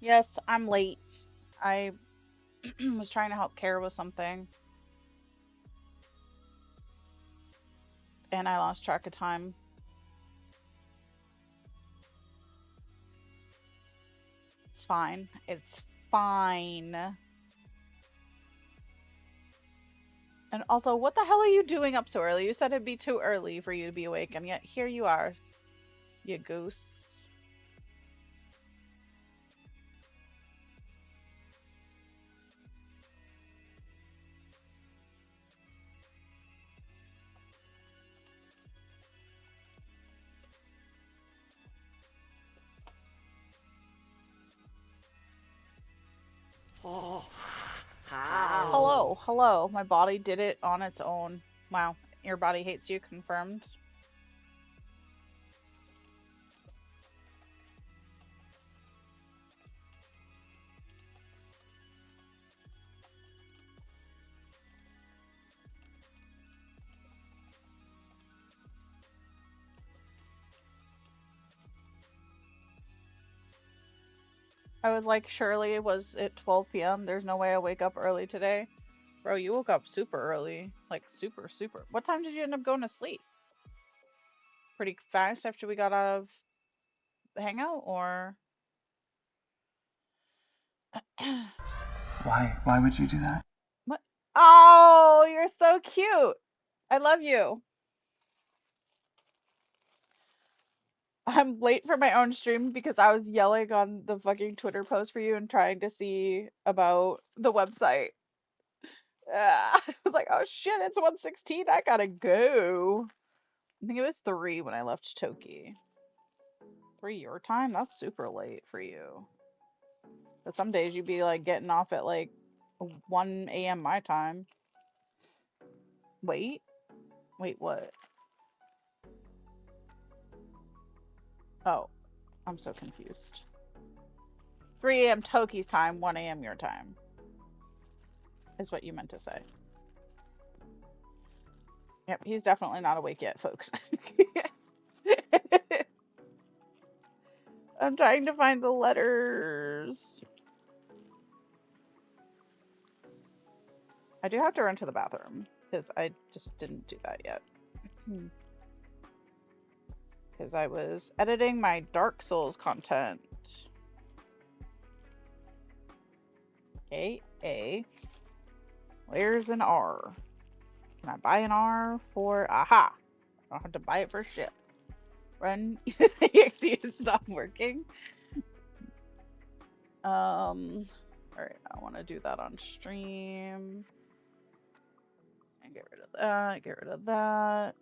Yes, I'm late. I was trying to help Kara with something, and I lost track of time. It's fine. It's fine. And also, what the hell are you doing up so early? You said it'd be too early for you to be awake, and yet here you are, you goose. Oh, how? Hello, hello. My body did it on its own. Wow, your body hates you, confirmed. I was like, surely it was at 12 p.m. There's no way I wake up early today. Bro, you woke up super early. Like, super, super. What time did you end up going to sleep? Pretty fast after we got out of the hangout, or? Why would you do that? What? Oh, you're so cute. I love you. I'm late for my own stream because I was yelling on the fucking Twitter post for you and trying to see about the website. I was like, oh shit, it's 1:16. I gotta go. I think it was 3 when I left Toki. 3 your time? That's super late for you. But some days you'd be like getting off at like 1 a.m. my time. Wait, wait, what? Oh, I'm so confused. 3 a.m. Toki's time, 1 a.m. your time, is what you meant to say. Yep, he's definitely not awake yet, folks. I'm trying to find the letters. I do have to run to the bathroom because I just didn't do that yet. Because I was editing my Dark Souls content. A. Where's an R? Can I buy an R for... Aha! I don't have to buy it for shit. Run. EXE is not working. Alright, I want to do that on stream. And get rid of that, get rid of that.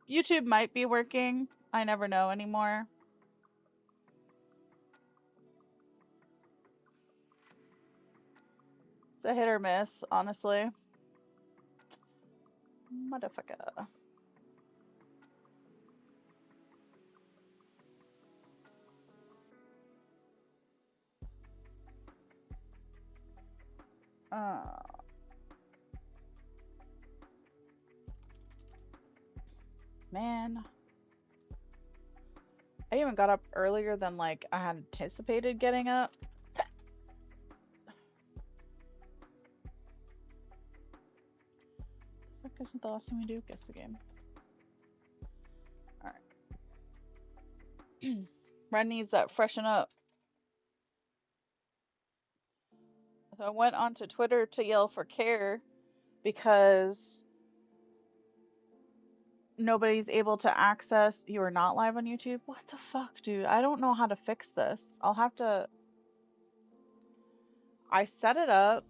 YouTube might be working. I never know anymore. It's a hit or miss, honestly. Motherfucker. Man. I even got up earlier than like I had anticipated getting up. What isn't the last time we do? Guess the game. Alright. Red needs that freshen up. So I went onto Twitter to yell for care because nobody's able to access. You are not live on YouTube? What the fuck, dude? I don't know how to fix this. I'll have to. I set it up.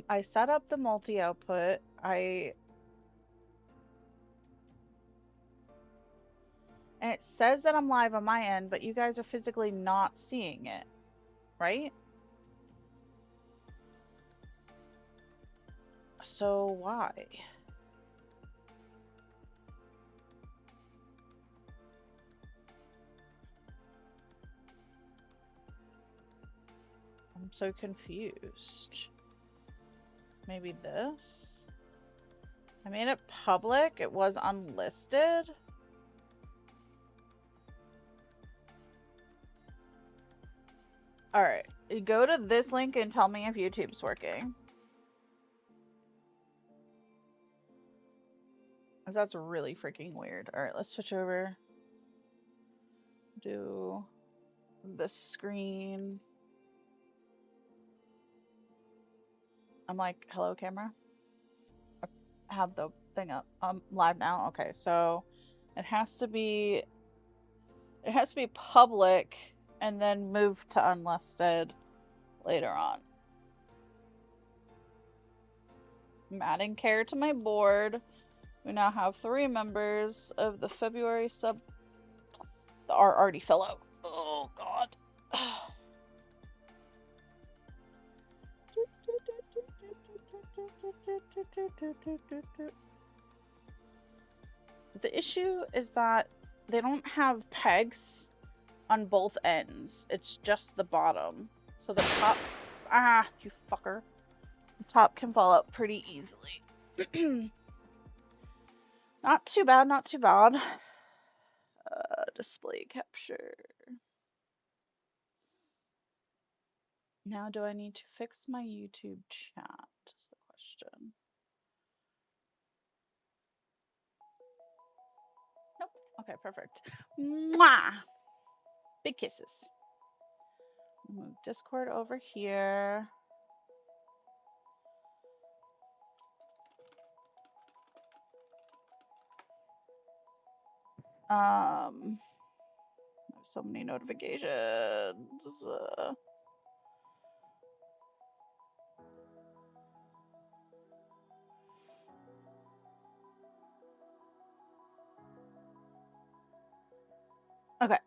I set up the multi output. And it says that I'm live on my end, but you guys are physically not seeing it, right? So why? I'm so confused. Maybe this? I made it public. It was unlisted. Alright. You go to this link and tell me if YouTube's working. Because that's really freaking weird. Alright, let's switch over. Do the screen. I'm like, hello, camera? I have the thing up. Live now? Okay, so it has to be public and then move to unlisted later on. I'm adding care to my board. We now have 3 members of the February sub. The art already fell out. Oh god. The issue is that they don't have pegs on both ends. It's just the bottom. So the top. Ah, you fucker. The top can fall out pretty easily. Not too bad, not too bad. Display capture. Now, do I need to fix my YouTube chat? Is the question. Nope. Okay, perfect. Mwah! Big kisses. Move Discord over here. I have so many notifications. Okay.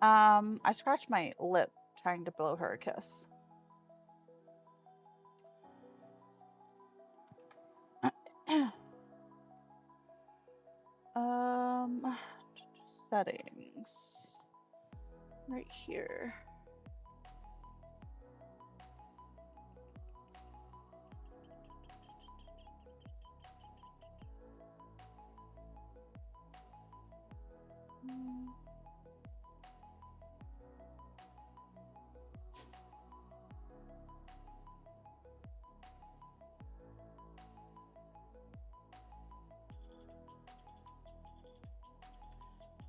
I scratched my lip trying to blow her a kiss. Settings. Right here.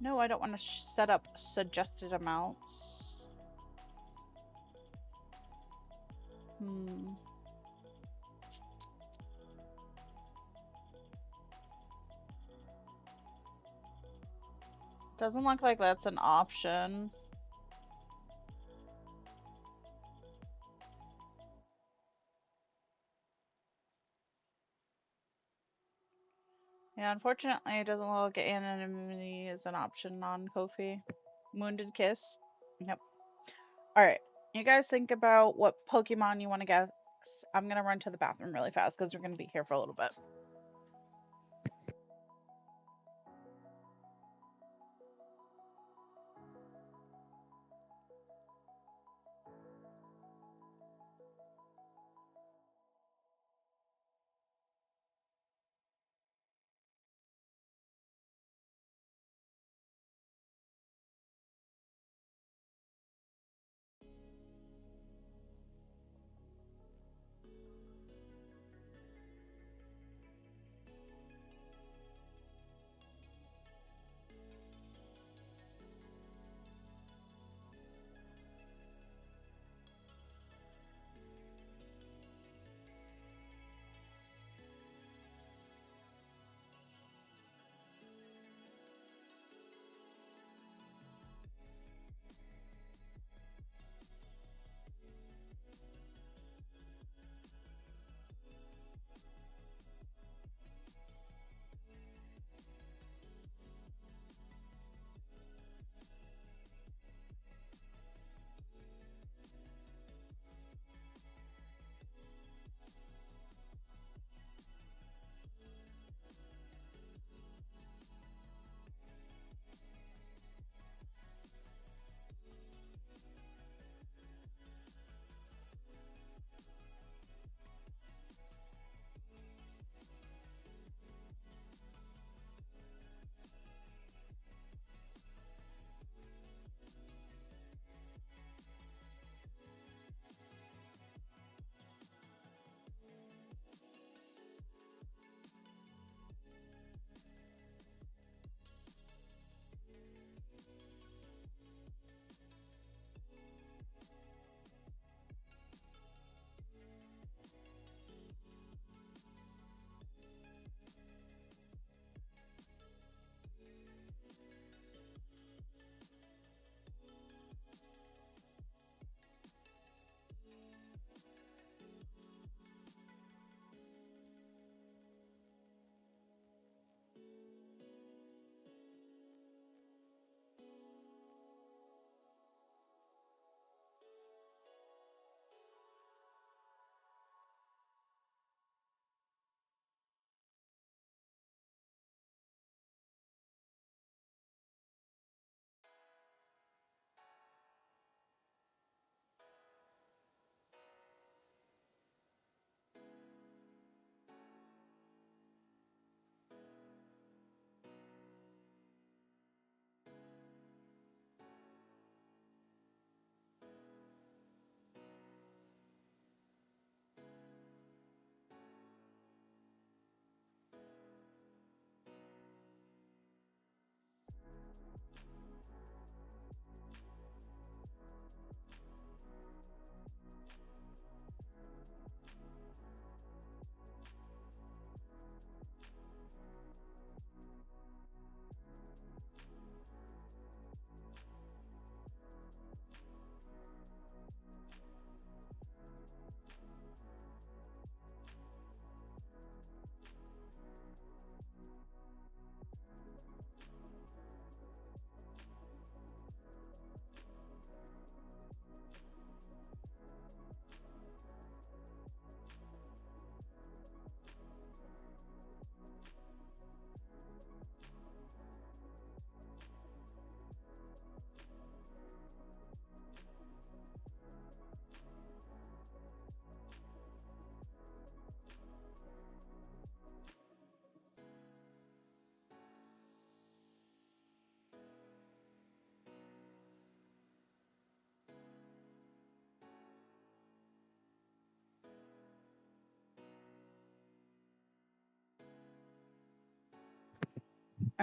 No, I don't want to set up suggested amounts. Doesn't look like that's an option. Yeah, unfortunately, it doesn't look like anonymity is an option on Ko-fi. Wounded Kiss. Yep. Alright. You guys think about what Pokemon you want to guess. I'm going to run to the bathroom really fast because we're going to be here for a little bit.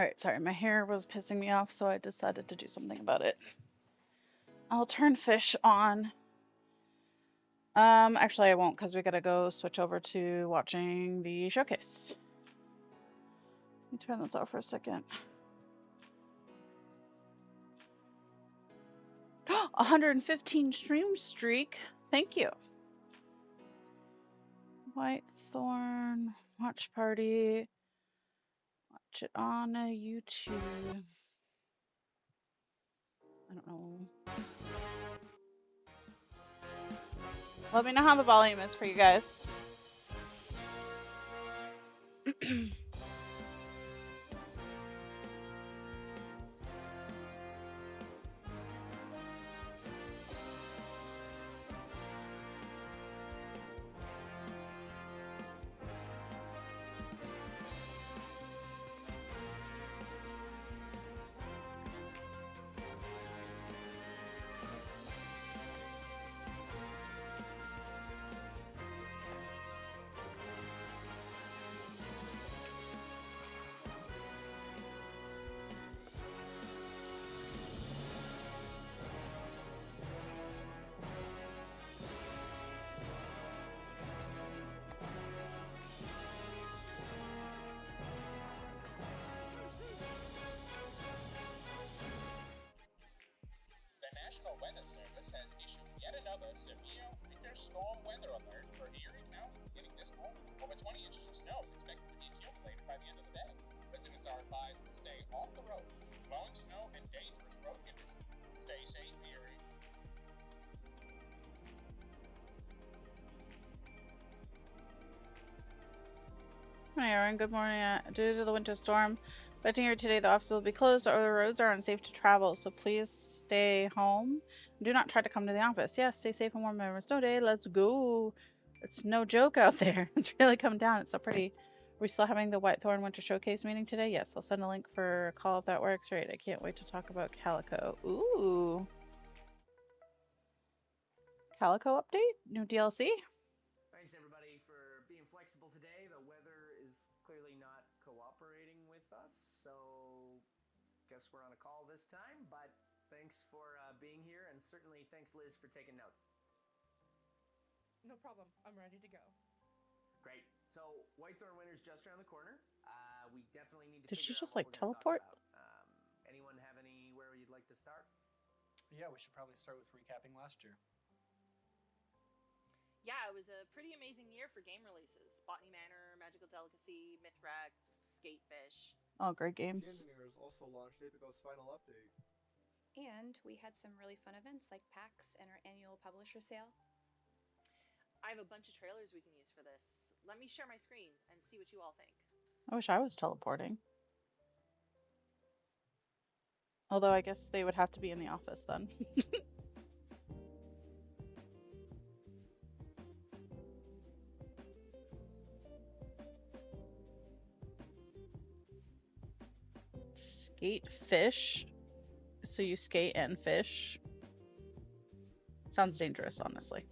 Alright, sorry, my hair was pissing me off, so I decided to do something about it. I'll turn fish on. Actually I won't, because we gotta go switch over to watching the showcase. Let me turn this off for a second. 115 stream streak. Thank you. Whitethorn watch party. Watch it on YouTube. I don't know. Let me know how the volume is for you guys. National Weather Service has issued yet another severe winter storm weather alert for Erie County. Getting this cold, over 20 inches of snow is expected to be accumulated by the end of the day. Residents are advised to stay off the roads, blowing snow and dangerous road conditions. Stay safe, Erie. Hi, Aaron. Good morning. Due to the winter storm affecting here today, the office will be closed or the roads are unsafe to travel, so please stay home. Do not try to come to the office. Yes, stay safe and warm. Remember, snow day. Let's go. It's no joke out there. It's really come down. It's so pretty. We're still having the Whitethorn Winter Showcase meeting today? Yes, I'll send a link for a call if that works. Right, I can't wait to talk about Calico. Ooh. Calico update? New DLC? Thanks everybody for being flexible today. The weather is clearly not cooperating with us, so guess we're on a call this time, but thanks for being here, and certainly thanks Liz for taking notes. No problem. I'm ready to go. Great. So Whitethorn Winter's just around the corner. We definitely need to Did she figure just out what like we're going to talk teleport? about. Anyone have anywhere you'd like to start? Yeah, we should probably start with recapping last year. Yeah, it was a pretty amazing year for game releases. Botany Manor, Magical Delicacy, Mythrax, Skatefish. Oh, great games. Engineers also launched Apico's final update. And we had some really fun events like PAX and our annual publisher sale. I have a bunch of trailers we can use for this. Let me share my screen and see what you all think. I wish I was teleporting. Although I guess they would have to be in the office then. Skate fish. So you skate and fish. Sounds dangerous, honestly.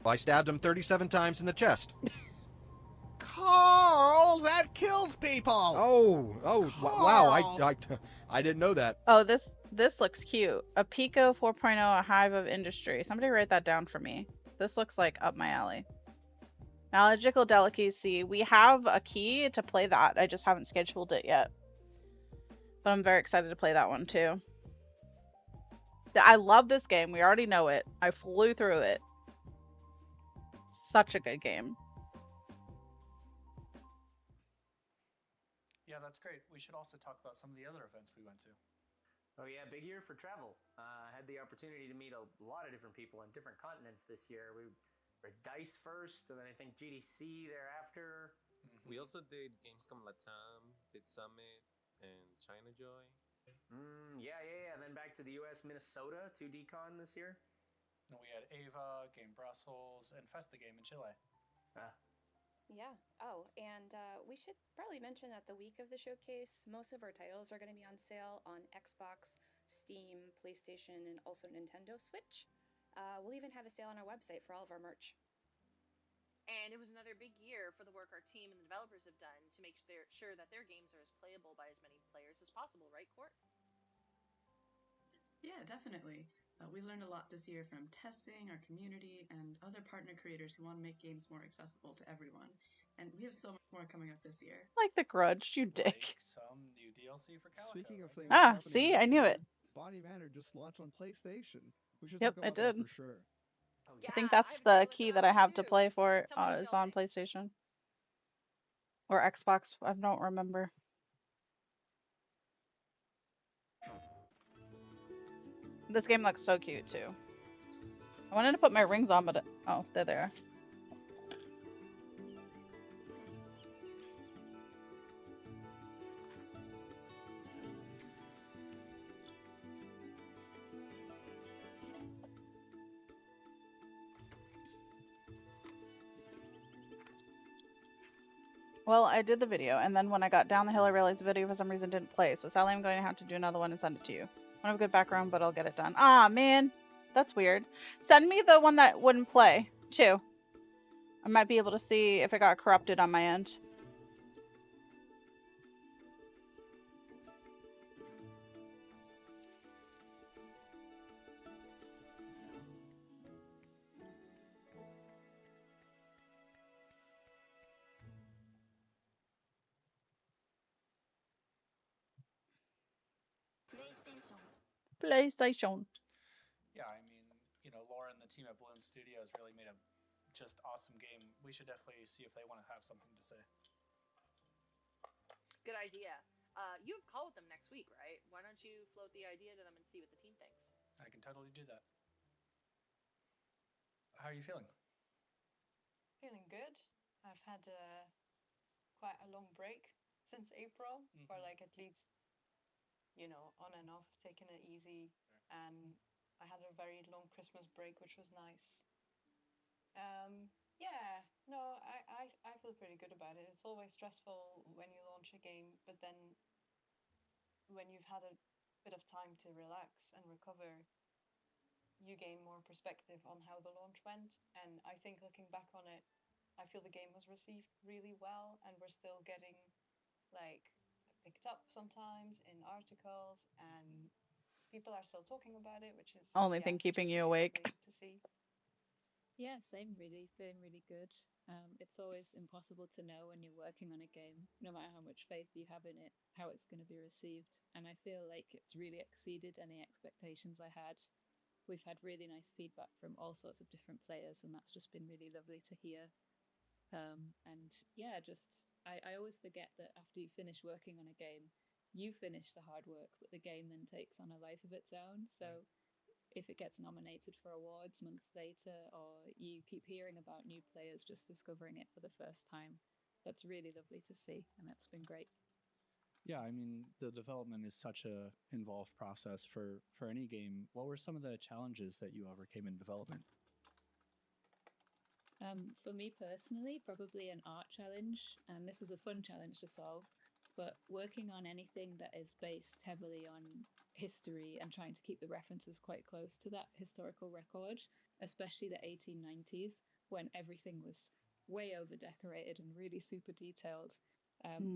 I stabbed him 37 times in the chest. Carl, that kills people. Oh, wow! I didn't know that. Oh, this looks cute. A Pico 4.0, a hive of industry. Somebody write that down for me. This looks like up my alley. Magical Delicacy. We have a key to play that. I just haven't scheduled it yet. But I'm very excited to play that one too. I love this game. We already know it. I flew through it. Such a good game. Yeah, that's great. We should also talk about some of the other events we went to. Oh yeah, big year for travel. I had the opportunity to meet a lot of different people on different continents this year. We were at DICE first, and then I think GDC thereafter. Mm-hmm. We also did Gamescom Latam, Bit Summit, and China Joy. Yeah. And then back to the US, Minnesota, 2DCon this year. And we had Ava, Game Brussels, and Festa Game in Chile. Yeah. Oh, and we should probably mention that the week of the showcase, most of our titles are going to be on sale on Xbox, Steam, PlayStation, and also Nintendo Switch. We'll even have a sale on our website for all of our merch. And it was another big year for the work our team and the developers have done to make sure that their games are as playable by as many players as possible, right, Court? Yeah, definitely. We learned a lot this year from testing, our community, and other partner creators who want to make games more accessible to everyone. And we have so much more coming up this year. Like the Grudge, you dick. Like some new DLC for Calico. Speaking of things right? Ah, happening see, this I knew year, it. Body Manor just launched on PlayStation. We should Yep, talk I about that did. for sure. Oh, Yeah, I think I that's have a the trailer for key that that I one have to too. play for it Tell me what is y'all on think. PlayStation. Or Xbox, I don't remember. This game looks so cute too. I wanted to put my rings on, but oh, they're there. Well, I did the video, and then when I got down the hill, I realized the video for some reason didn't play. So Sally, I'm going to have to do another one and send it to you. I don't have a good background, but I'll get it done. Ah, man, that's weird. Send me the one that wouldn't play too. I might be able to see if it got corrupted on my end. PlayStation. Yeah, I mean, Laura and the team at Bloom Studios really made a just awesome game. We should definitely see if they want to have something to say. Good idea. You have a call with them next week, right? Why don't you float the idea to them and see what the team thinks? I can totally do that. How are you feeling? Feeling good. I've had quite a long break since April, or like at least, on and off, taking it easy. And I had a very long Christmas break, which was nice. Yeah, no, I feel pretty good about it. It's always stressful when you launch a game, but then when you've had a bit of time to relax and recover, you gain more perspective on how the launch went. And I think looking back on it, I feel the game was received really well, and we're still getting like picked up sometimes in articles, and people are still talking about it, which is Only thing keeping you awake. to see. Yeah, same really. Feeling really good. It's always impossible to know when you're working on a game, no matter how much faith you have in it, how it's going to be received. And I feel like it's really exceeded any expectations I had. We've had really nice feedback from all sorts of different players, and that's just been really lovely to hear. And yeah, I always forget that after you finish working on a game, you finish the hard work, but the game then takes on a life of its own. So if it gets nominated for awards months later, or you keep hearing about new players just discovering it for the first time, that's really lovely to see, and that's been great. Yeah, I mean, the development is such a involved process for any game. What were some of the challenges that you overcame in development? For me personally, probably an art challenge, and this was a fun challenge to solve. But working on anything that is based heavily on history and trying to keep the references quite close to that historical record, especially the 1890s, when everything was way over decorated and really super detailed,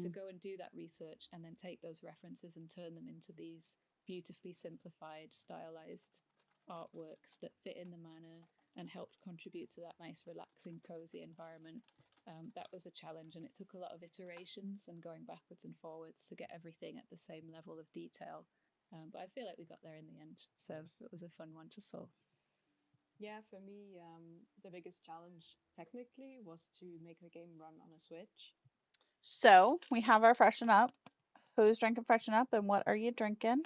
to go and do that research and then take those references and turn them into these beautifully simplified, stylized artworks that fit in the manor and helped contribute to that nice, relaxing, cozy environment. That was a challenge, and it took a lot of iterations and going backwards and forwards to get everything at the same level of detail. But I feel like we got there in the end, so it was a fun one to solve. Yeah, for me, the biggest challenge technically was to make the game run on a Switch. So we have our freshen up. Who's drinking freshen up, and what are you drinking?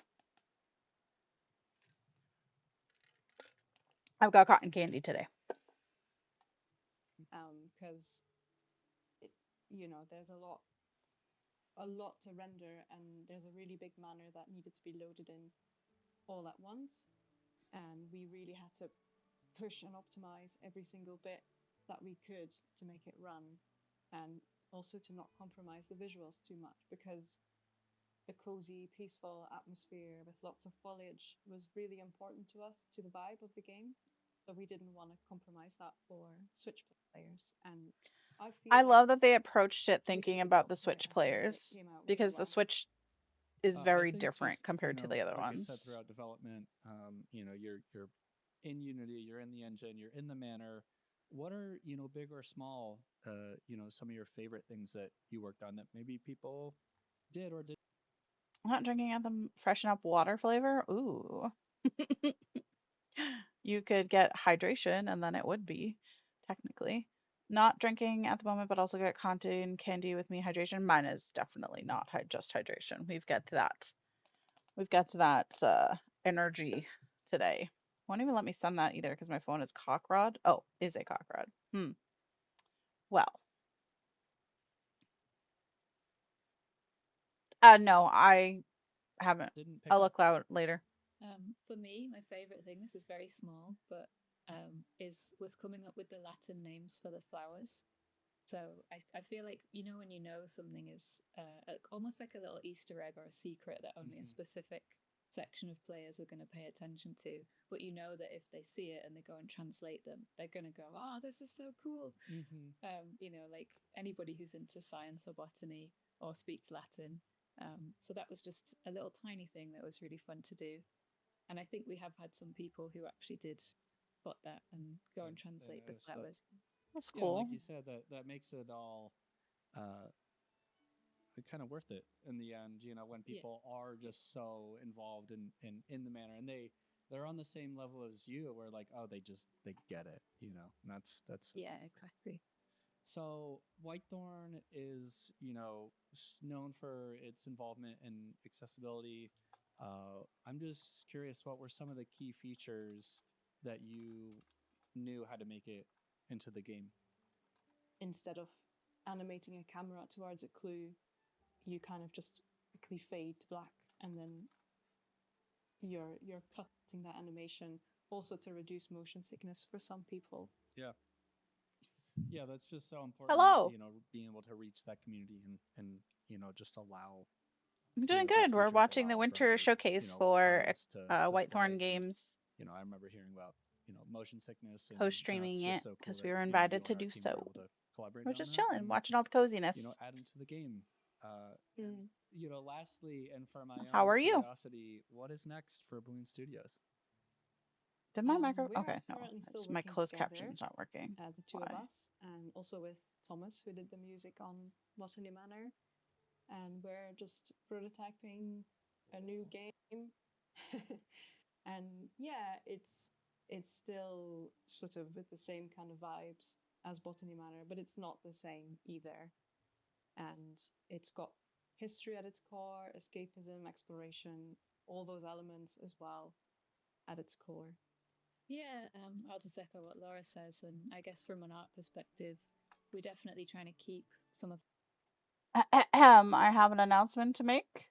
I've got cotton candy today. Because there's a lot to render, and there's a really big manor that needed to be loaded in all at once, and we really had to push and optimize every single bit that we could to make it run, and also to not compromise the visuals too much, because the cozy, peaceful atmosphere with lots of foliage was really important to us, to the vibe of the game. So we didn't want to compromise that for Switch players. And I I feel like love that they approached it we did a thinking good about job the there, Switch and I think it players came out really because the well. Switch is I very think different just, compared to the other like you said, ones. throughout development, you're in Unity, you're in the engine, you're in the manor. What are, big or small, some of your favorite things that you worked on that maybe people did or did? I'm not drinking at the freshen up water flavor. Ooh. You could get hydration and then it would be technically. Not drinking at the moment, but also get content candy with me hydration. Mine is definitely not just hydration. We've got that. We've got that energy today. Won't even let me send that either because my phone is cockrod. Oh, is a cockrod. Well, no, I haven't. Didn't pick I'll up. look out later. For me, my favorite thing, this is very small, but was coming up with the Latin names for the flowers. So I feel like when you know something is almost like a little Easter egg or a secret that only a specific section of players are going to pay attention to, but you know that if they see it and they go and translate them, they're going to go, "Oh, this is so cool!" Like anybody who's into science or botany or speaks Latin. So that was just a little tiny thing that was really fun to do, and I think we have had some people who actually did spot that and go and translate the flowers. That's Yeah, cool. like you said, that makes it all uh, kind of worth it in the end. When people are just so involved in the manner, and they're on the same level as you, where like, oh, they get it. And that's Yeah, exactly. So Whitethorn is, known for its involvement in accessibility. I'm just curious, what were some of the key features that you knew how to make it into the game? Instead of animating a camera towards a clue, you kind of just quickly fade to black, and then you're cutting that animation also to reduce motion sickness for some people. Yeah. Yeah, that's just so important, Hello. being able to reach that community and just allow, I'm doing these good. We're features watching the allow winter for, showcase for others to Whitethorn play. Games. And, I remember hearing about, motion sickness, and Host that's streaming it just so cool because that, we were you invited and to our do team were so. able to collaborate We're on just that chilling, and, watching all the coziness. add into the game. And, lastly, and for my How own are you? curiosity, what is next for Balloon Studios? Did my micro? We Okay, are no, currently still it's my working closed together, caption's not working. the two Why? of us, and also with Thomas, who did the music on Botany Manor. And we're just prototyping a new game. And yeah, it's still sort of with the same kind of vibes as Botany Manor, but it's not the same either. And it's got history at its core, escapism, exploration, all those elements as well at its core. Yeah, I'll just echo what Laura says, and I guess from an art perspective, we're definitely trying to keep some of. I have an announcement to make.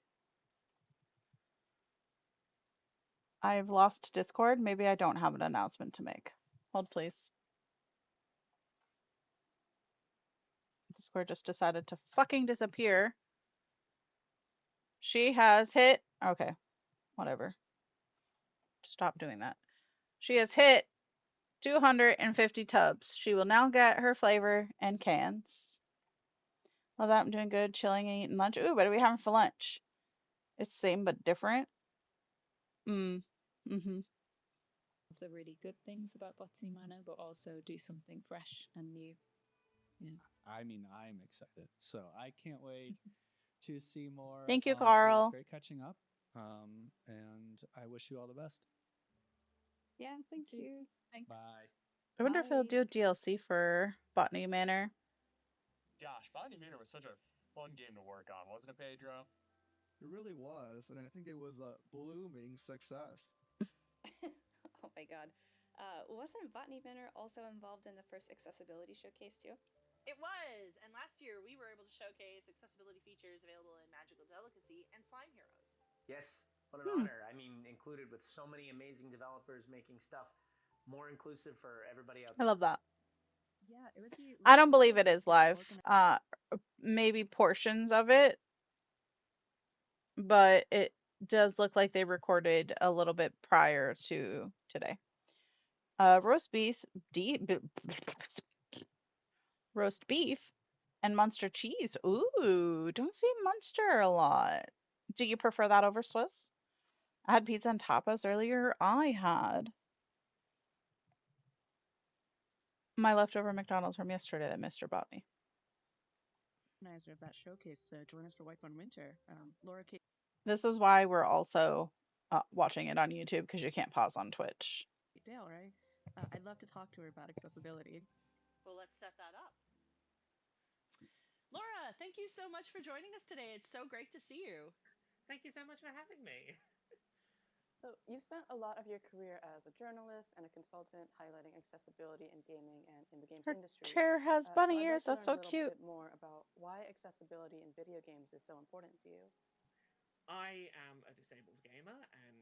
I've lost Discord. Maybe I don't have an announcement to make. Hold, please. Discord just decided to fucking disappear. She has hit. Okay, whatever. Stop doing that. She has hit 250 tubs. She will now get her flavor and cans. Love that. I'm doing good. Chilling and eating lunch. Ooh, what are we having for lunch? It's same but different. Mm-hmm. The really good things about Botany Manor, but also do something fresh and new. Yeah. I mean, I'm excited. So I can't wait to see more. Thank you, It was Carl. great catching up. And I wish you all the best. Yeah, thank you. Thanks. Bye. I wonder if they'll do a DLC for Botany Manor. Gosh, Botany Manor was such a fun game to work on, wasn't it, Pedro? It really was, and I think it was a blooming success. Oh my god. Wasn't Botany Manor also involved in the first accessibility showcase too? It was, and last year we were able to showcase accessibility features available in Magical Delicacy and Slime Heroes. Yes, what an honor. I mean, included with so many amazing developers making stuff more inclusive for everybody out I there. love that. Yeah, it would be. I don't believe it is live. Maybe portions of it, but it does look like they recorded a little bit prior to today. Roast beef, roast beef, and Munster cheese. Ooh, don't see Munster a lot. Do you prefer that over Swiss? I had pizza and tapas earlier. I had my leftover McDonald's from yesterday that Mister bought me. Organizer of that showcase to join us for Whitethorn Winter. Laura K. This is why we're also watching it on YouTube because you can't pause on Twitch. Dale, right? I'd love to talk to her about accessibility. Well, let's set that up. Laura, thank you so much for joining us today. It's so great to see you. Thank you so much for having me. So, you've spent a lot of your career as a journalist and a consultant highlighting accessibility in gaming and in the games Her industry. chair has So bunny I'd ears. like to That's learn so a little cute. bit more about why accessibility in video games is so important to you. I am a disabled gamer, and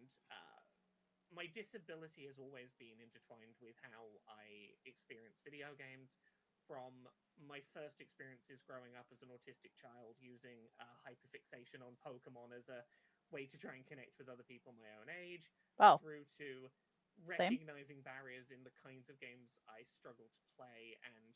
my disability has always been intertwined with how I experience video games. From my first experiences growing up as an autistic child, using hyperfixation on Pokemon as a way to try and connect with other people my own age, Well, through to same. recognizing barriers in the kinds of games I struggle to play, and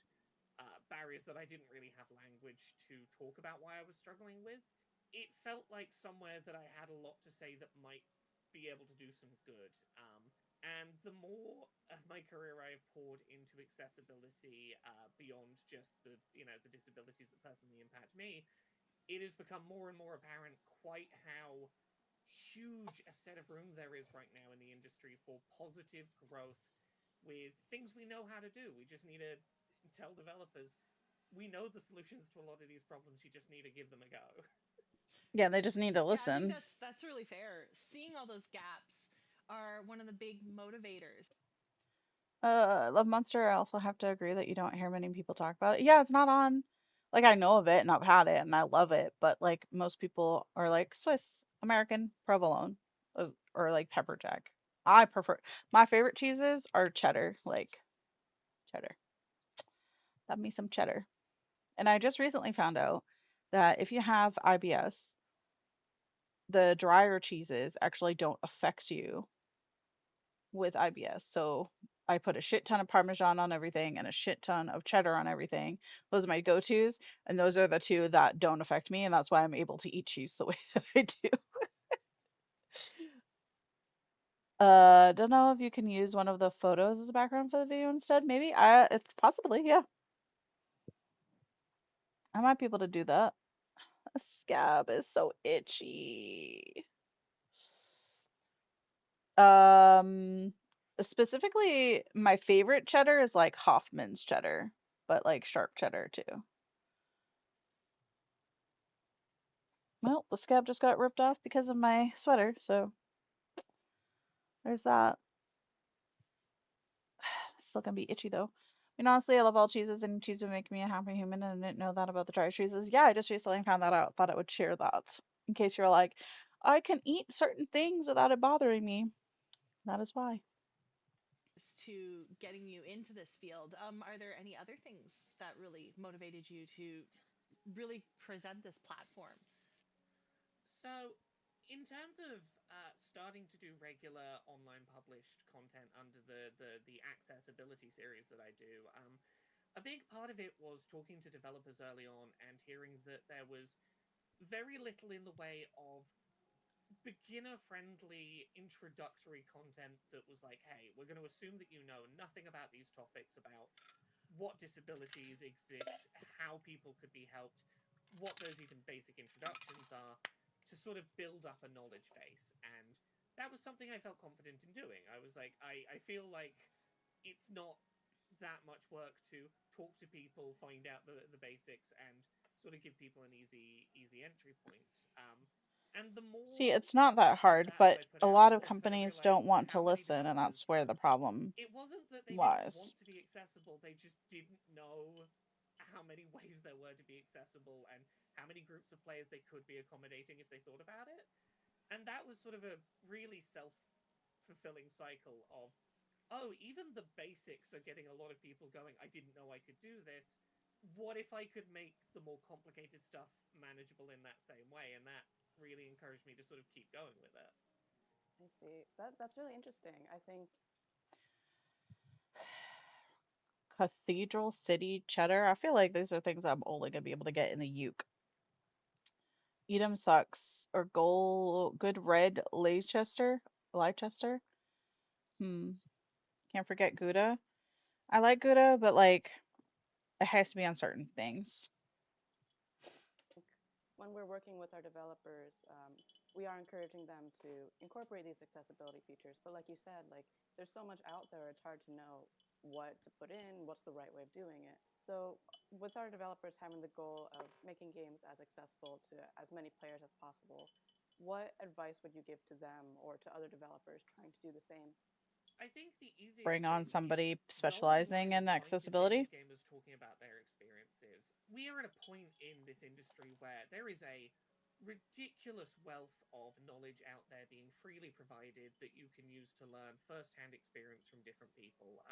barriers that I didn't really have language to talk about why I was struggling with. It felt like somewhere that I had a lot to say that might be able to do some good. And the more of my career I have poured into accessibility beyond just the disabilities that personally impact me, it has become more and more apparent quite how huge a set of room there is right now in the industry for positive growth with things we know how to do. We just need to tell developers we know the solutions to a lot of these problems. You just need to give them a go. Yeah, they just need to Yeah, I think listen. that's really fair. Seeing all those gaps are one of the big motivators. Love Monster, I also have to agree that you don't hear many people talk about it. Yeah, it's not on. Like, I know of it and I've had it and I love it, but like most people are like Swiss, American, provolone, or like pepper jack. I prefer my favorite cheeses are cheddar, like cheddar. Love me some cheddar. And I just recently found out that if you have IBS, the drier cheeses actually don't affect you with IBS. So I put a shit ton of Parmesan on everything and a shit ton of cheddar on everything. Those are my go-tos, and those are the two that don't affect me, and that's why I'm able to eat cheese the way that I do. Don't know if you can use one of the photos as a background for the video instead. Maybe it's possibly, yeah. I might be able to do that. A scab is so itchy. Um, Specifically, my favorite cheddar is like Hoffman's cheddar, but like sharp cheddar too. Well, the scab just got ripped off because of my sweater, so there's that. Still gonna be itchy though. I mean, honestly, I love all cheeses, and cheese would make me a happy human, and I didn't know that about the dry cheeses. Yeah, I just recently found that out. Thought I would share that in case you're like, I can eat certain things without it bothering me. That is why. To getting you into this field. Are there any other things that really motivated you to really present this platform? So, in terms of starting to do regular online published content under the accessibility series that I do, a big part of it was talking to developers early on and hearing that there was very little in the way of beginner friendly introductory content that was like, hey, we're going to assume that you know nothing about these topics, about what disabilities exist, how people could be helped, what those even basic introductions are, to sort of build up a knowledge base. And that was something I felt confident in doing. I was like, I feel like it's not that much work to talk to people, find out the basics, and sort of give people an easy entry point. And the See, more it's not that of hard, that but I put a out lot of off, that I companies don't realized want to how many listen, and developers, that's where the problem it wasn't that they didn't lies. want to be accessible, they just didn't know how many ways there were to be accessible and how many groups of players they could be accommodating if they thought about it. And that was sort of a really self-fulfilling cycle of, oh, even the basics are getting a lot of people going, I didn't know I could do this. What if I could make the more complicated stuff manageable in that same way? And that really encouraged me to sort of keep going with it. I see. That's really interesting. I think Cathedral City cheddar. I feel like these are things I'm only gonna be able to get in the Uke. Edam sucks. Or good red Leicester. Leicester. Hmm. Can't forget Gouda. I like Gouda, but like it has to be on certain things. When we're working with our developers, we are encouraging them to incorporate these accessibility features. But like you said, like there's so much out there, it's hard to know what to put in, what's the right way of doing it. So with our developers having the goal of making games as accessible to as many players as possible, what advice would you give to them or to other developers trying to do the same? I think the easiest Bring on thing is somebody go specializing online and in find disabled accessibility. gamers talking about their experiences. We are at a point in this industry where there is a ridiculous wealth of knowledge out there being freely provided that you can use to learn firsthand experience from different people.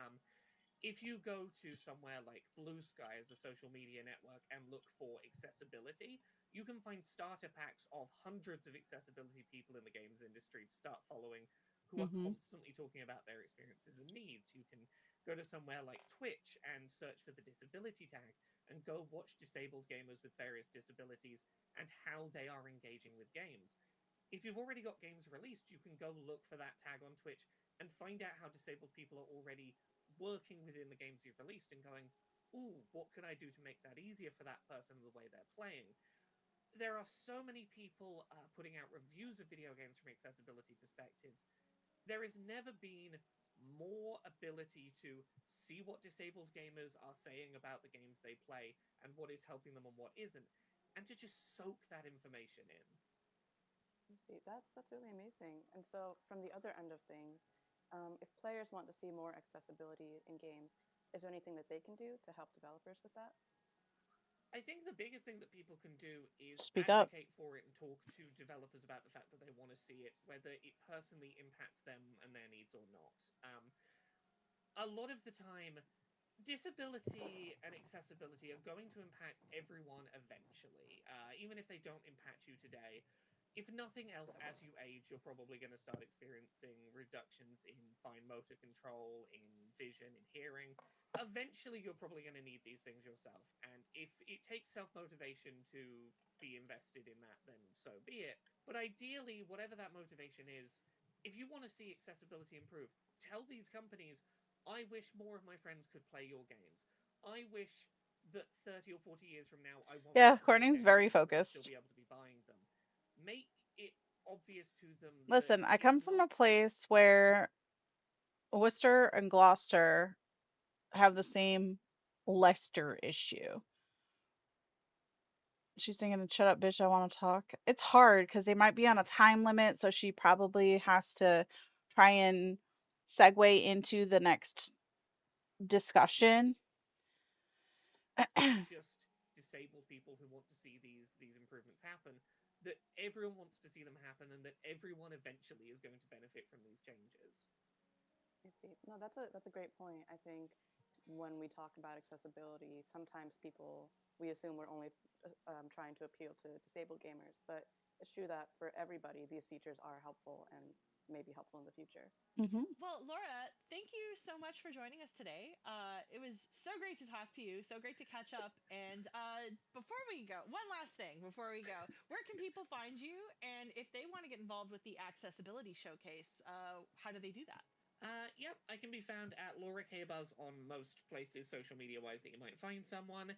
If you go to somewhere like Blue Sky as a social media network and look for accessibility, you can find starter packs of hundreds of accessibility people in the games industry to start following who are Hmm. constantly talking about their experiences and needs. You can go to somewhere like Twitch and search for the disability tag and go watch disabled gamers with various disabilities and how they are engaging with games. If you've already got games released, you can go look for that tag on Twitch and find out how disabled people are already working within the games you've released and going, ooh, what could I do to make that easier for that person the way they're playing? There are so many people putting out reviews of video games from accessibility perspectives. There has never been more ability to see what disabled gamers are saying about the games they play and what is helping them and what isn't, and to just soak that information in. I see, that's really amazing. And so, from the other end of things, if players want to see more accessibility in games, is there anything that they can do to help developers with that? I think the biggest thing that people can do is Speak up. advocate for it and talk to developers about the fact that they want to see it, whether it personally impacts them and their needs or not. A lot of the time, disability and accessibility are going to impact everyone eventually, even if they don't impact you today. If nothing else, as you age, you're probably going to start experiencing reductions in fine motor control, in vision, in hearing. Eventually, you're probably going to need these things yourself. And if it takes self motivation to be invested in that, then so be it. But ideally, whatever that motivation is, if you want to see accessibility improve, tell these companies, I wish more of my friends could play your games. I wish that 30 or 40 years from now, I want them Yeah, to play Courtney's their very games, that I'll still focused. be able to be buying them. Make it obvious to them that Listen, I it's come from a not. place where Worcester and Gloucester have the same Leicester issue. She's singing, "Shut up, bitch, I want to talk." It's hard because they might be on a time limit, so she probably has to try and segue into the next discussion. Just disabled people who want to see these improvements happen, that everyone wants to see them happen, and that everyone eventually is going to benefit from these changes. I see. No, that's a great point. I think when we talk about accessibility, sometimes people we assume we're only trying to appeal to disabled gamers, but it's true that for everybody, these features are helpful and may be helpful in the future. Hmm. Well, Laura, thank you so much for joining us today. It was so great to talk to you, so great to catch up. And before we go, one last thing before we go, where can people find you? And if they want to get involved with the accessibility showcase, how do they do that? Yep, I can be found at Laura K Buzz on most places, social media wise, that you might find someone.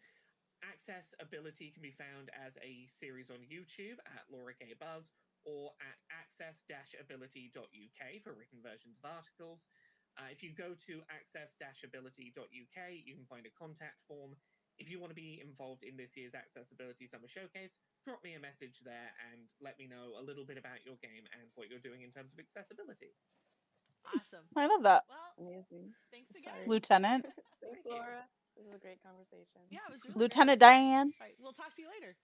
Accessibility can be found as a series on YouTube at Laura K Buzz or at access-ability.uk for written versions of articles. If you go to access-ability.uk, you can find a contact form. If you want to be involved in this year's Accessibility Summer Showcase, drop me a message there and let me know a little bit about your game and what you're doing in terms of accessibility. Awesome. I love that. Well, Amazing. thanks Sorry. again. Lieutenant. Thanks, Thank you. Laura. This is a great conversation. Yeah, it was really Lieutenant great. Diane. All right, we'll talk to you later.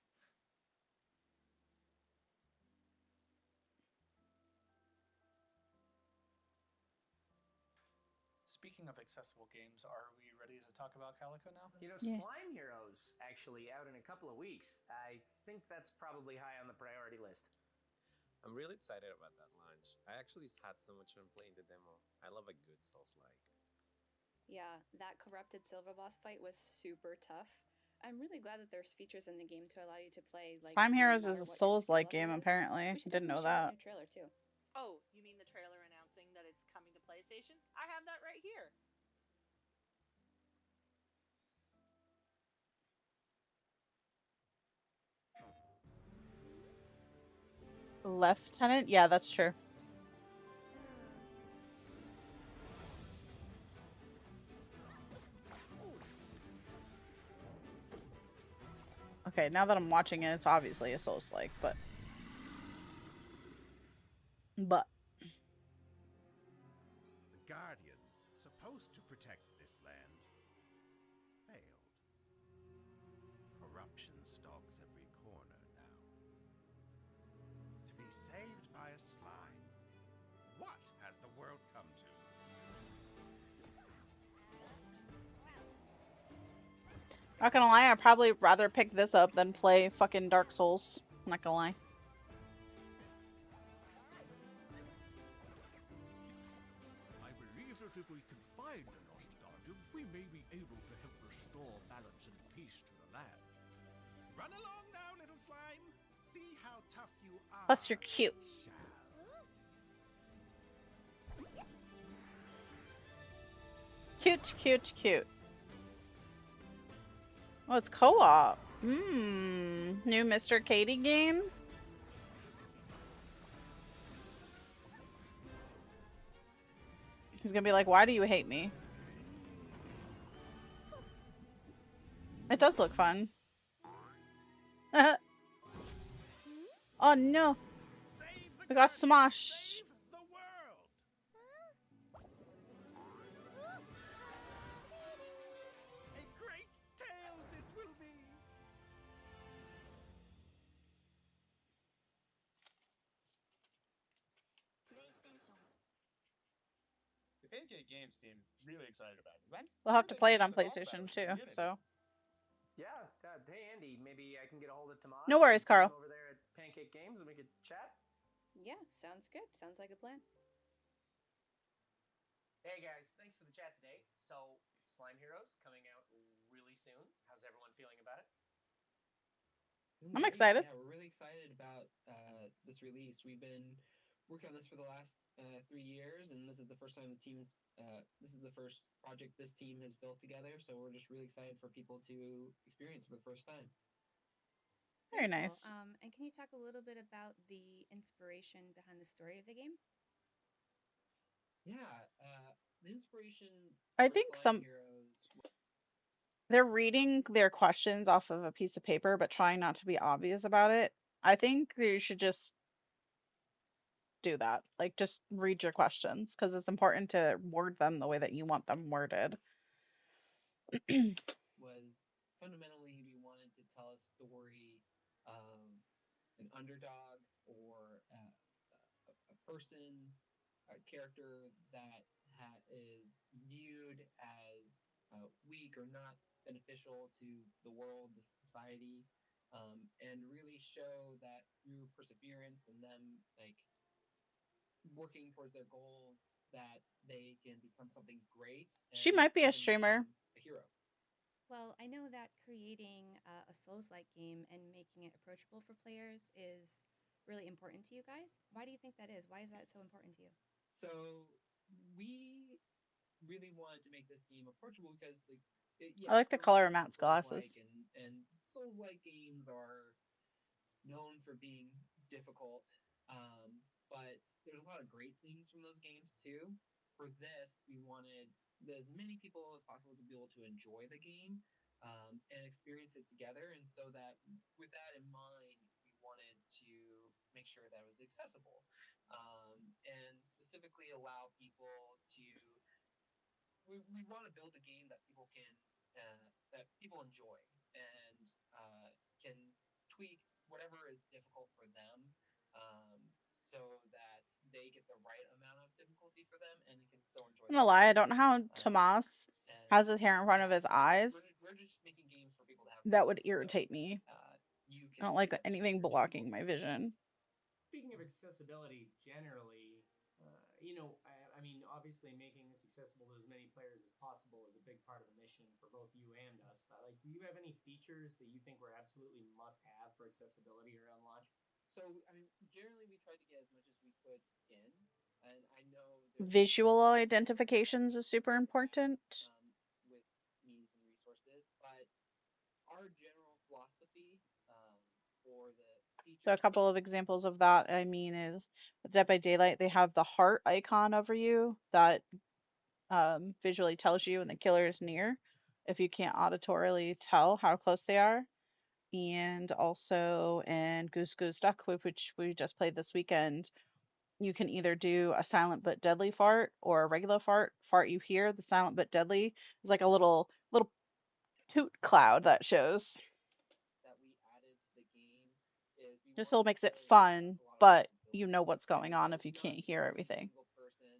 Speaking of accessible games, are we ready to talk about Calico now? You know, Yeah. Slime Heroes actually out in a couple of weeks. I think that's probably high on the priority list. I'm really excited about that launch. I actually had so much fun playing the demo. I love a good Souls like. Yeah, that corrupted silver boss fight was super tough. I'm really glad that there's features in the game to allow you to play like Slime no Heroes is matter a what your skill Souls-like level game, is. apparently. We should Didn't definitely know show that that. new trailer too. Oh, you mean the trailer announcing that it's coming to PlayStation? I have that right here. Lieutenant? Yeah, that's true. Okay, now that I'm watching it, it's obviously a Souls-like, but... The Guardians, supposed to protect this land, failed. Corruption stalks every corner now. To be saved by a slime. What has the world come to? Not gonna lie, I'd probably rather pick this up than play fucking Dark Souls. Not gonna lie. I believe that if we can find the lost guardian, we may be able to help restore balance and peace to the land. Run along now, little slime. See how tough you are. Plus, you're cute. Cute, cute, cute. Oh, it's co-op. New Mr. Katie game? He's gonna be like, why do you hate me? It does look fun. Oh no! We got smashed! A great tale this will be. The Pancake Games team is really excited about it. I'm We'll sure have to they'd play be it down on to talk about PlayStation it. too, Community. so... Yeah. Hey, Andy, maybe I can get a hold of Tomas. No worries, and the team Carl. over there at Pancake Games, and we could chat. Yeah, sounds good. Sounds like a plan. Hey guys, thanks for the chat today. So, Slime Heroes coming out really soon. How's everyone feeling about it? Feeling I'm great. excited. Yeah, we're really excited about this release. We've been working on this for the last 3 years, and this is the first time this is the first project this team has built together. So we're just really excited for people to experience it for the first time. Very Cool. nice. And can you talk a little bit about the inspiration behind the story of the game? Yeah, the inspiration I for think Slime Heroes. they're reading their questions off of a piece of paper, but trying not to be obvious about it. I think you should just do that. Like, just read your questions, because it's important to word them the way that you want them worded. Was fundamentally we wanted to tell a story of an underdog or a person, a character that is viewed as weak or not beneficial to the world, the society, and really show that through perseverance and them like working towards their goals, that they can become something great. She And might be a even streamer. become a hero. Well, I know that creating a Souls-like game and making it approachable for players is really important to you guys. Why do you think that is? Why is that so important to you? So we really wanted to make this game approachable because, like, I like the color of Matt's glasses. and Souls-like games are known for being difficult, but there's a lot of great things from those games too. For this, we wanted as many people as possible to be able to enjoy the game and experience it together. And so that, with that in mind, we wanted to make sure that it was accessible and specifically allow people to. We want to build a game that people can enjoy and can tweak whatever is difficult for them so that they get the right amount of difficulty for them and can still enjoy. I'm gonna lie, I don't know how Tomas has his hair in front of his eyes. We're just making games for people to have. That would irritate me. You I don't like anything blocking my vision. Speaking of accessibility generally, I mean, obviously, making this accessible to as many players as possible is a big part of the mission for both you and us. But like, do you have any features that you think were absolutely must-have for accessibility around launch? So, I mean, generally we tried to get as much as we could in, and I know there's Visual identifications is super important. with means and resources, but our general philosophy for the So a features. couple of examples of that, I mean, is with Dead by Daylight, they have the heart icon over you that visually tells you when the killer is near, if you can't auditorily tell how close they are. And also in Goose Goose Duck, which we just played this weekend, you can either do a silent but deadly fart or a regular fart. Fart you hear, the silent but deadly is like a little toot cloud that shows. That we added to the game is we Just still wanted to makes it give fun, a lot of but you accessibility. know what's going on So if it's you not can't hear every everything. single person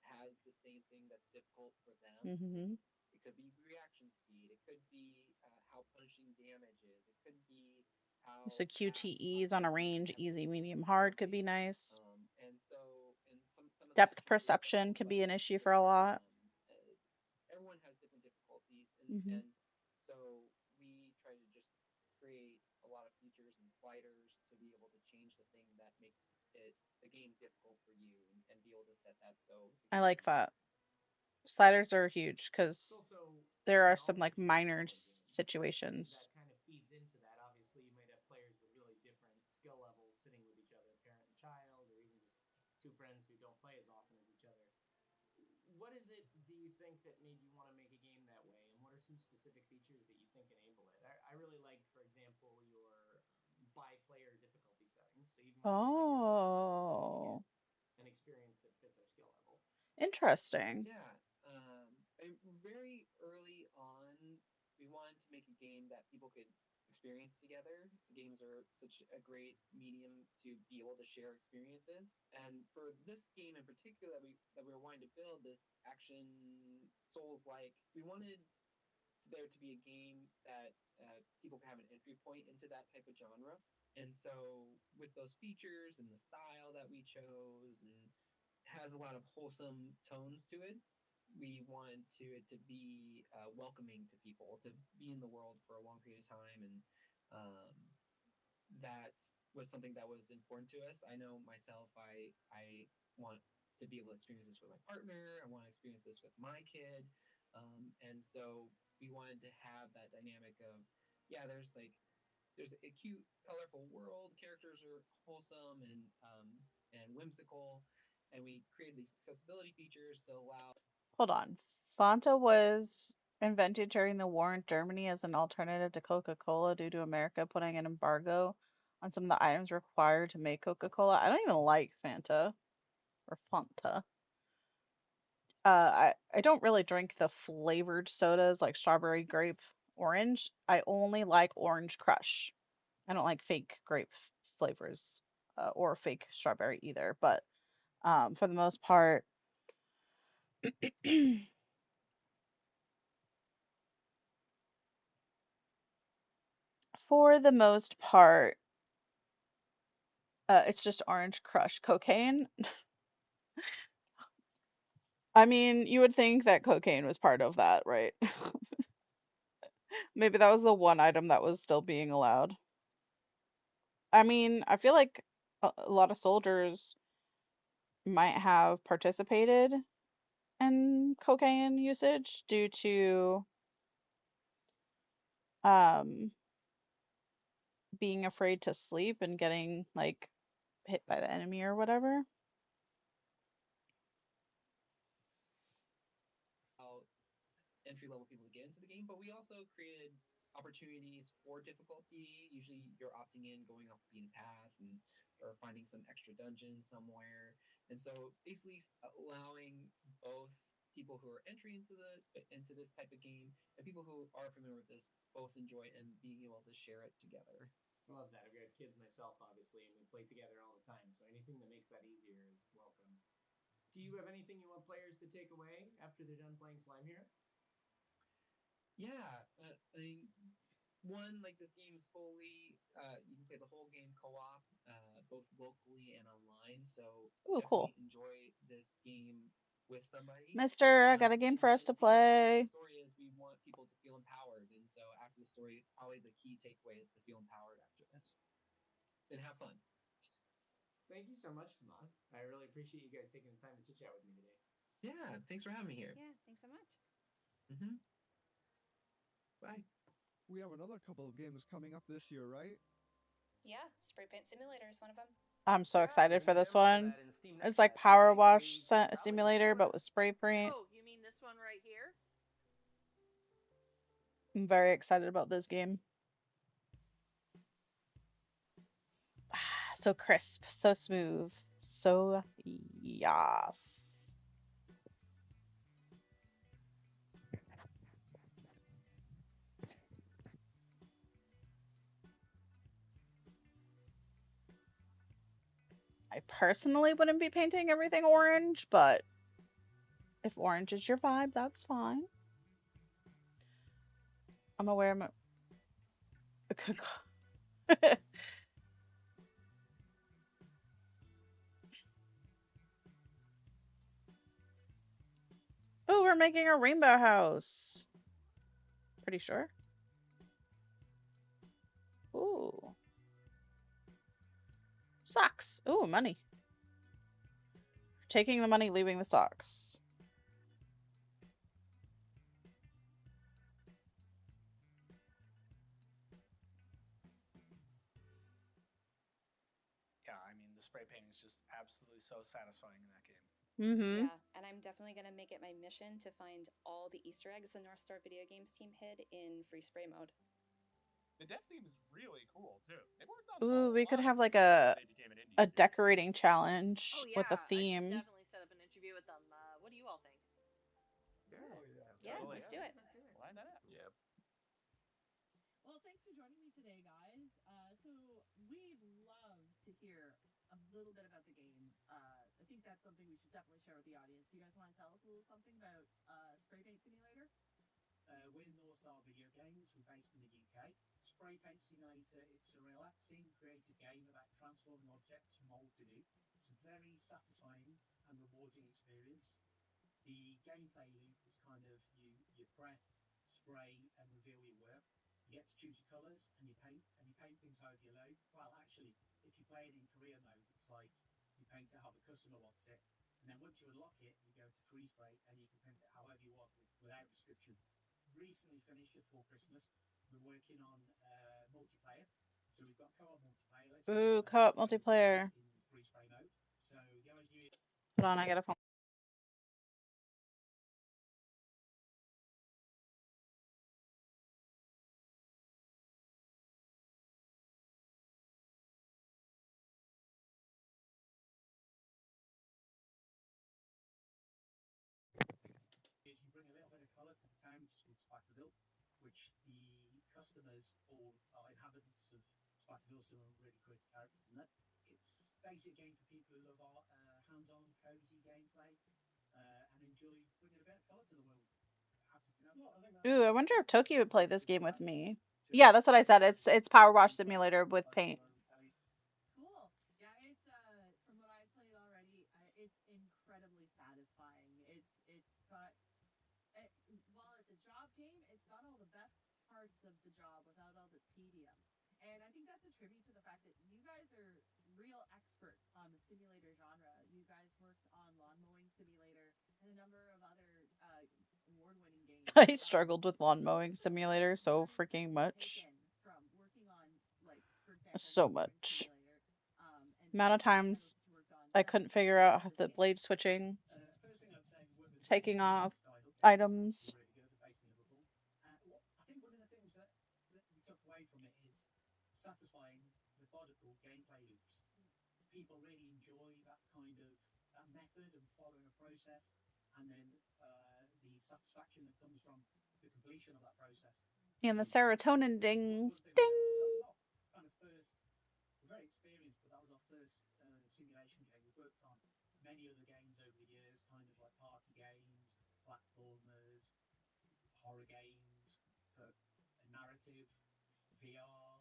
has the same thing that's difficult for them. Hmm. It could be reaction speed. It could be how punishing damage is. It could be So how fast QTEs on a objects range, have to easy, move medium, in a hard could be range. nice. And some of the Depth features that perception help can be like an issue for with a lot. everyone has different difficulties, Hmm. and so we try to just create a lot of features and sliders to be able to change the thing that makes it the game difficult for you, and be able to set that so it I can like be. that. Sliders are huge It's because also there are some like knowledge is minor challenging because situations. that kind of feeds into that. Obviously, you might have players with really different skill levels sitting with each other, parent and child, or even just two friends who don't play as often as each other. What is it do you think that made you want to make a game that way, and what are some specific features that you think enable it? I really liked, for example, your by-player difficulty settings. So even when we're playing together, we each get Oh, an experience that fits our skill level. interesting. Yeah, and very early on, we wanted to make a game that people could experience together. Games are such a great medium to be able to share experiences. And for this game in particular that we were wanting to build, this action Souls like, we wanted there to be a game that people can have an entry point into that type of genre. And so, with those features and the style that we chose, and has a lot of wholesome tones to it, we wanted it to be welcoming to people, to be in the world for a long period of time, and um, that was something that was important to us. I know myself, I want to be able to experience this with my partner. I want to experience this with my kid, and so we wanted to have that dynamic of, yeah, there's a cute, colorful world. Characters are wholesome and whimsical, and we created these accessibility features to allow. Hold on. Fanta was invented during the war in Germany as an alternative to Coca-Cola due to America putting an embargo on some of the items required to make Coca-Cola. I don't even like Fanta or Fanta. I don't really drink the flavored sodas like strawberry, grape, orange. I only like Orange Crush. I don't like fake grape flavors or fake strawberry either. But for the most part, for the most part, it's just Orange Crush. Cocaine. I mean, you would think that cocaine was part of that, right? Maybe that was the one item that was still being allowed. I mean, I feel like a lot of soldiers might have participated in cocaine usage due to um being afraid to sleep and getting like hit by the enemy or whatever. Entry level people to get into the game, but we also created opportunities for difficulty. Usually, you're opting in, going off the beaten path, and or finding some extra dungeon somewhere. And so, basically, allowing both people who are entering into this type of game and people who are familiar with this both enjoy and being able to share it together. I love that. I've got kids myself, obviously, and we play together all the time. So anything that makes that easier is welcome. Do you have anything you want players to take away after they're done playing Slime Heroes? Yeah, I mean, one, like, this game is fully you can play the whole game co-op, both locally and online. So Ooh, cool. definitely enjoy this game with somebody. Mister, I got a game And for us then to because the idea of play. the story is we want people to feel empowered, and so after the story, probably the key takeaway is to feel empowered after this. And have fun. Thank you so much, Tomas. I really appreciate you guys taking the time to chit chat with me today. Yeah, thanks for having me here. Yeah, thanks so much. Mm-hmm. Bye. We have another couple of games coming up this year, right? Yeah, Spray Paint Simulator is one of them. I'm so Yeah, excited there's for a this demo for one. that in Steam Next It's like Fest, Power and Wash we probably Simulator, but with spray paint. Oh, you mean this one right here? I'm very excited about this game. So crisp, so smooth, so yes. I personally wouldn't be painting everything orange, but if orange is your vibe, that's fine. I'm aware my Oh, we're making a rainbow house. Pretty sure. Ooh. Socks. Ooh, money. Taking the money, leaving the socks. Yeah, I mean the spray painting is just absolutely so satisfying in that game. Mm-hmm. Yeah, and I'm definitely going to make it my mission to find all the Easter eggs the North Star Video Games team hid in free spray mode. The dev team is really cool too. They worked on Ooh, we could lot of have like games before they became an indie a studio. decorating challenge Oh with a yeah, I should theme. definitely set up an interview with them. What do you all think? Yeah, let's do it. Let's do it. Line that up. Yep. Well, thanks for joining me today, guys. So we'd love to hear a little bit about the game. I think that's something we should definitely share with the audience. Do you guys want to tell us a little something about Spray Paint Simulator? We're North Star Video Games. We're based in the UK. Spray Paint Simulator, it's a relaxing, creative game about transforming objects from old to new. It's a very satisfying and rewarding experience. The gameplay loop is kind of you prep, spray, and reveal your work. You get to choose your colours and you paint things however you like. Well, actually, if you play it in career mode, it's like you paint it how the customer wants it, and then once you unlock it, you go to free spray and you can paint it however you want without restriction. Recently finished it for Christmas. We're working on multiplayer, so we've got co-op multiplayer. Ooh, co-op multiplayer. In free spray mode. So the idea. Hold on, I gotta phone. Is you bring a little bit of colour to the town, which is called Spatterville, which the customers or inhabitants of Spatterville, some really creative characters in that. It's basically a game for people who love hands-on, cozy gameplay and enjoy bringing a bit of colour to the world. Ooh, I wonder if Toki would play this game with me. Yeah, that's what I said. It's Power Wash Simulator with paint. Cool. Yeah, it's from what I've played already, it's incredibly satisfying. It's got while it's a job game, it's got all the best parts of the job without all the tedium. And I think that's a tribute to the fact that you guys are real experts on the simulator genre. You guys worked on Lawn Mowing Simulator and a number of other award-winning games. I struggled with Lawn Mowing Simulator so freaking much. From working on, like, for example, So Lawn Mowing much. Simulator, Amount of times I couldn't figure out how the blade switching, taking off items. Really good. They're based in Liverpool. I think one of the things that we took away from it is satisfying, methodical gameplay loops. People really enjoy that kind of that method and following a process, and then the satisfaction that comes from the completion of that process. And the serotonin dings. One thing Ding! we noticed, that was our kind of first. We're very experienced, but that was our first simulation game. We've worked on many other games over the years, kind of like party games, platformers, horror games, narrative, VR,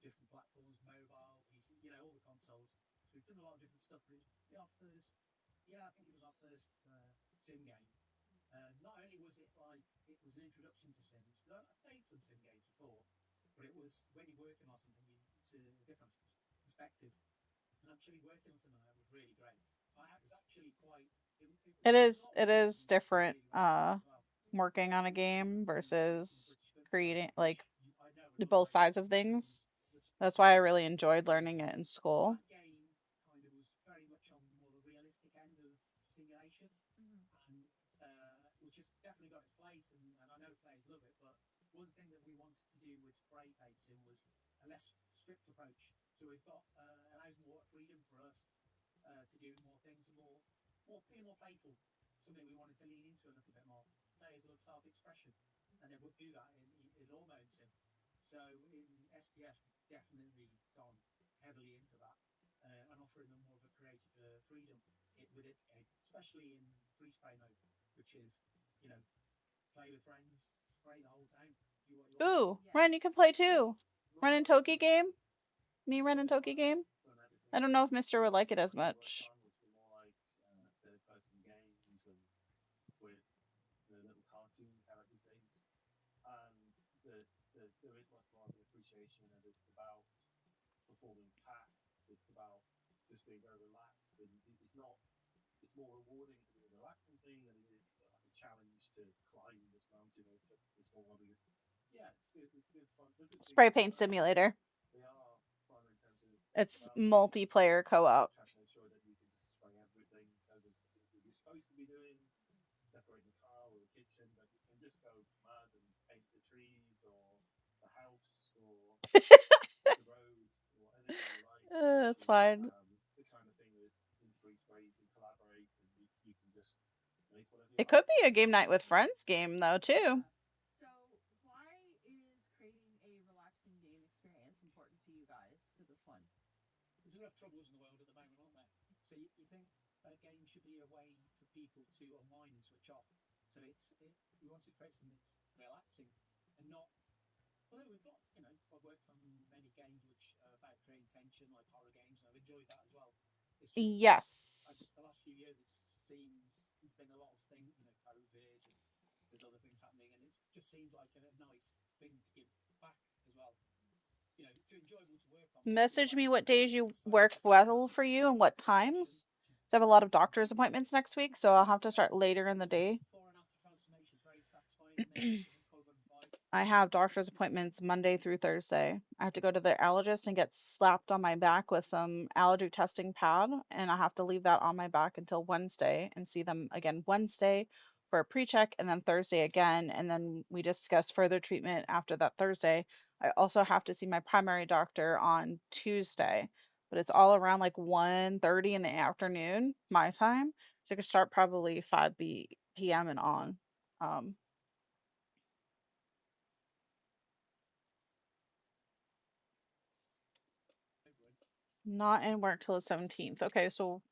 different platforms, mobile, PC, all the consoles. So we've done a lot of different stuff. But it was our first, I think it was our first sim game. Not only was it like it was an introduction to Sims, because I played some sim games before, but it was when you're working on something, it's a different perspective. And actually working on something like that was really great. It was actually quite. It was a lot It fun is and different really well written as well. working on a Especially game in the versus British creating countryside, like which I know a the lot of both my sides of veterans things. would That's would why I know. really enjoyed learning it in school. That game kind of was very much on more the realistic end of simulation, and which has definitely got its place, and I know players love it. But one thing that we wanted to do with spray painting was a less strict approach. So we've got allows more freedom for us to do more things, being more playful. Something we wanted to lean into a little bit more. Players love self-expression, and they would do that in all mode sim. So in SPS, we've definitely gone heavily into that and offering them more of a creative freedom within the game, especially in free spray mode, which is, you know, play with friends, spray the whole town, do what you want. Ooh, Yeah, Ren, you can play too. run Ren and most Toki of them. game? Me, Ren and Toki game? Run everything I don't else. know if Mister would What like it as we worked much. on was for more like third-person games and with the little cartoon character things, and there is much more of an appreciation, and it's about performing tasks. It's about just being very relaxed, and it's more rewarding to do a relaxing thing than it is like a challenge to climb this mountain or jump this wall. Because yeah, it's good. It's good fun. They're good things Spray to paint learn. simulator. They are fun in terms of It's developing and multiplayer co-op. trying to make sure that you can just spray everything. So there's something that you're supposed to be doing, decorating the car or the kitchen, but you can just go mad and paint the trees or the house or the road or anything you like, which It's is fine. the kind of thing that in free spray you can collaborate and you can just make whatever you It like. could be a game night with friends game though too. Yeah. So, why is creating a relaxing game experience important to you guys for this one? There's enough troubles in the world at the moment, aren't there? So you think a game should be a way for people to unwind and switch off. So we want to create something that's relaxing and not. Although we've got, I've worked on many games which are about creating tension, like horror games, and I've enjoyed that as well. It's just, I Yes. guess the last few years it just seems there's been a lot of things, COVID, and there's other things happening, and it just seems like a nice thing to give back as well. It's enjoyable to work on, but I feel Message like me what days you it's work focused on well for you and what self-expression times. 'Cause I have a lot of doctor's and appointments next week, so I'll have to start later in the day. before and after transformation is very satisfying and makes you something called vibe. I have doctor's appointments Monday through Thursday. I have to go to the allergist and get slapped on my back with some allergy testing pad, and I have to leave that on my back until Wednesday and see them again Wednesday for a pre-check and then Thursday again, and then we discuss further treatment after that Thursday. I also have to see my primary doctor on Tuesday, but it's all around like 1:30 in the afternoon, my time. So I could start probably 5 p.m. and on. Um, Not in work till the 17th. Okay, so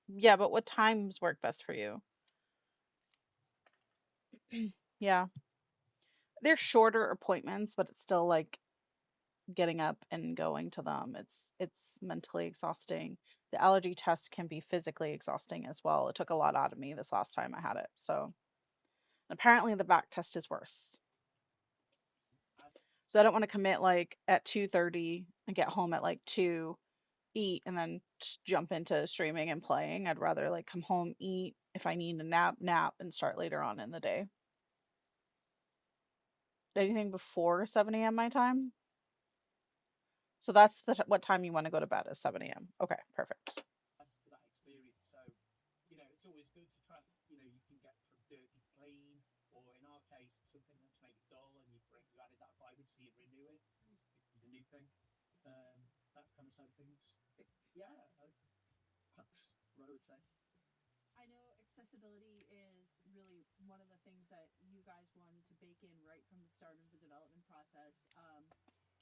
yeah, but what times work best for you? Yeah, they're shorter appointments, but it's still like getting up and going to them. It's mentally exhausting. The allergy test can be physically exhausting as well. It took a lot out of me this last time I had it. So apparently the back test is worse. So I don't want to commit like at 2:30 and get home at like 2, eat, and then jump into streaming and playing. I'd rather like come home, eat, if I need a nap, and start later on in the day. Anything before 7 a.m. my time? So that's what time you want to go to bed is 7 a.m. Okay, perfect. Adds to that experience. So, it's always good to try. You can get from dirty to clean, or in our case, something that's maybe dull, and you added that vibrancy and renew it. It's a new thing. That kind of side of things. Yeah, that's what I would say. I know accessibility is really one of the things that you guys wanted to bake in right from the start of the development process.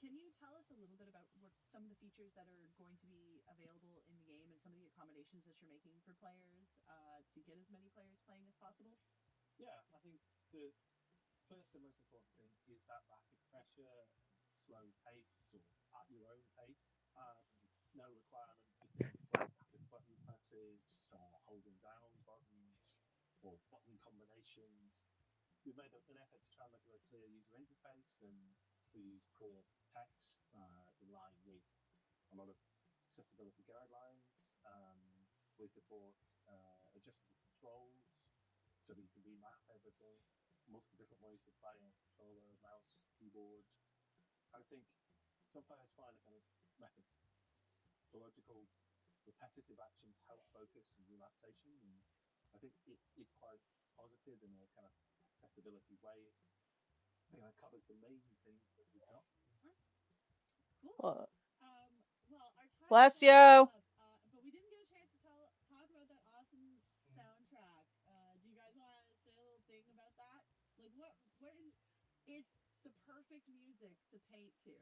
Can you tell us a little bit about what some of the features that are going to be available in the game and some of the accommodations that you're making for players to get as many players playing as possible? Yeah, I think the first and most important thing is that rapid pressure and slow pace, or at your own pace, and no requirement for things like quick button presses or holding down buttons. or button combinations. We've made an effort to try and look at a clear user interface, and we use core text in line with a lot of accessibility guidelines. We support adjustable controls, so that you can remap everything, multiple different ways to play on controller, mouse, keyboard. I think some players find a kind of methodological, repetitive actions help focus and relaxation, and I think it is quite positive in a kind of accessibility way. It covers the main things that we've got. Cool. Well, our time Bless is you. almost up, but we didn't get a chance to talk about that awesome soundtrack. Do you guys want to say a little thing about that? Like, it's the perfect music to paint to.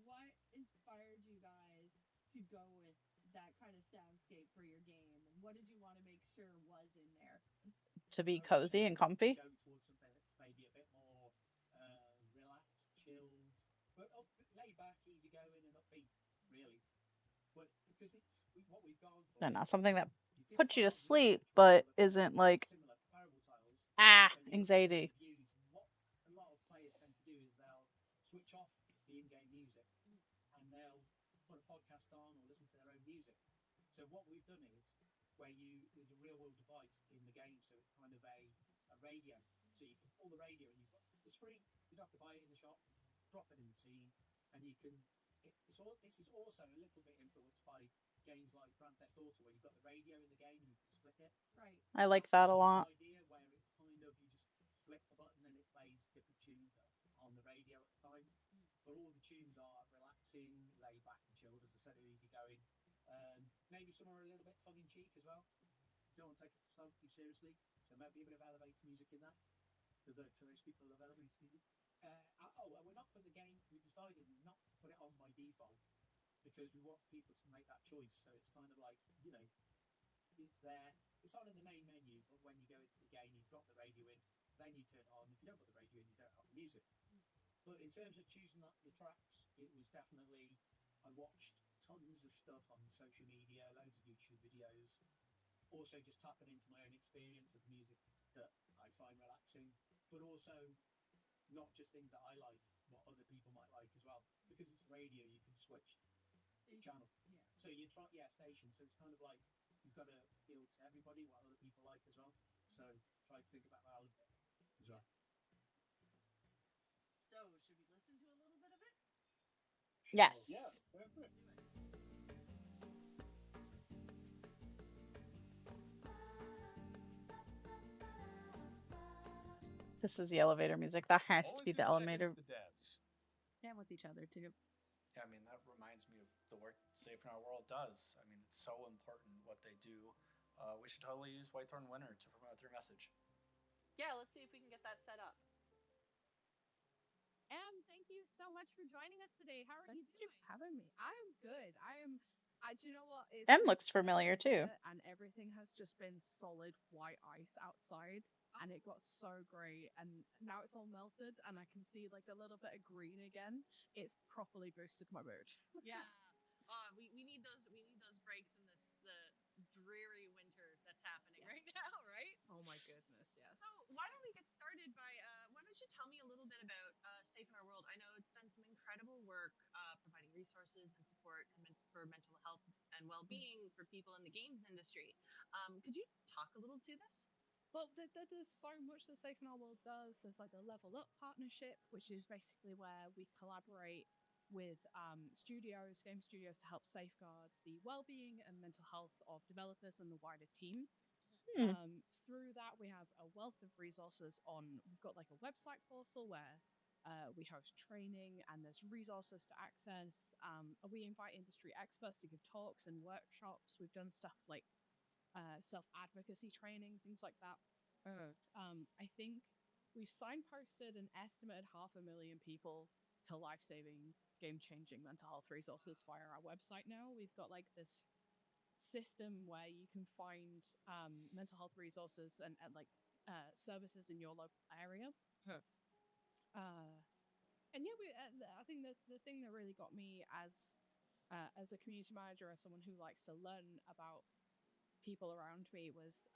What inspired you guys to go with that kind of soundscape for your game, and what did you want to make sure was in there? To be cozy and comfy. Go towards something that's maybe a bit more relaxed, chilled, but laid back, easy going, and upbeat, really. But because what we've gone for And not is something that you did puts quite you a to lot of research sleep, when you were but looking at isn't like, similar comparable titles. Then you look at the anxiety. reviews, and what a lot of players tend to do is they'll switch off the in-game music and they'll put a podcast on or listen to their own music. So what we've done is there's a real world device in the game, so it's kind of a radio. So you can pull the radio and it's free. You don't have to buy it in the shop. Drop it in the scene, and you can. This is also a little bit influenced by games like Grand Theft Auto, where you've got the radio in the game and you can split it. Right. I like that a Kind of lot. idea where it's kind of you just flick the button and it plays different tunes on the radio at the time. But all the tunes are relaxing, laid back and chilled, as I said, are easy going. Maybe some are a little bit tongue in cheek as well. You don't want to take it too seriously, so maybe a bit of elevator music in that for those people who love elevator music. And we're not putting the game. We decided not to put it on by default because we want people to make that choice. So it's kind of like it's there. It's not in the main menu, but when you go into the game, you drop the radio in, then you turn it on. If you don't put the radio in, you don't have the music. But in terms of choosing your tracks, it was definitely, I watched tons of stuff on social media, loads of YouTube videos, also just tapping into my own experience of music that I find relaxing, but also not just things that I like, what other people might like as well. Because it's radio, you can switch channel. Yeah. So you try, station. So it's kind of like you've got to appeal to everybody, what other people like as well. So try to think about that a little bit as well. So, should we listen to a little bit of it? Sure. Yes. Yeah, go for it. This is the elevator music. That has to Always be the good to check in elevator. with the devs. And with each other too. Yeah, I mean, that reminds me of the work Safe in Our World does. I mean, it's so important what they do. We should totally use Whitethorn Winter to promote their message. Yeah, let's see if we can get that set up. Thank you so much for joining us today. How are you doing? Thank you for having me. I'm good. Do you know what? It's M been looks familiar too. and everything has just been solid white ice outside, and it got so great. And now it's all melted, and I can see like a little bit of green again. It's properly boosted my mood. Yeah. We need those breaks in the dreary winter that's happening right now, right? Oh my goodness, yes. So why don't we get started by why don't you tell me a little bit about Safe in Our World? I know it's done some incredible work providing resources and support for mental health and well-being for people in the games industry. Could you talk a little to this? Well, there's so much that Safe in Our World does. There's like the Level Up partnership, which is basically where we collaborate with game studios, to help safeguard the well-being and mental health of developers and the wider team. Through that, we have a wealth of resources we've got like a website portal where we host training and there's resources to access. We invite industry experts to give talks and workshops. We've done stuff like self-advocacy training, things like that. I think we've signposted an estimated 500,000 people to life-saving, game-changing mental health resources via our website now. We've got like this system where you can find mental health resources and like services in your local area. And yeah, I think that the thing that really got me as a community manager, as someone who likes to learn about people around me, was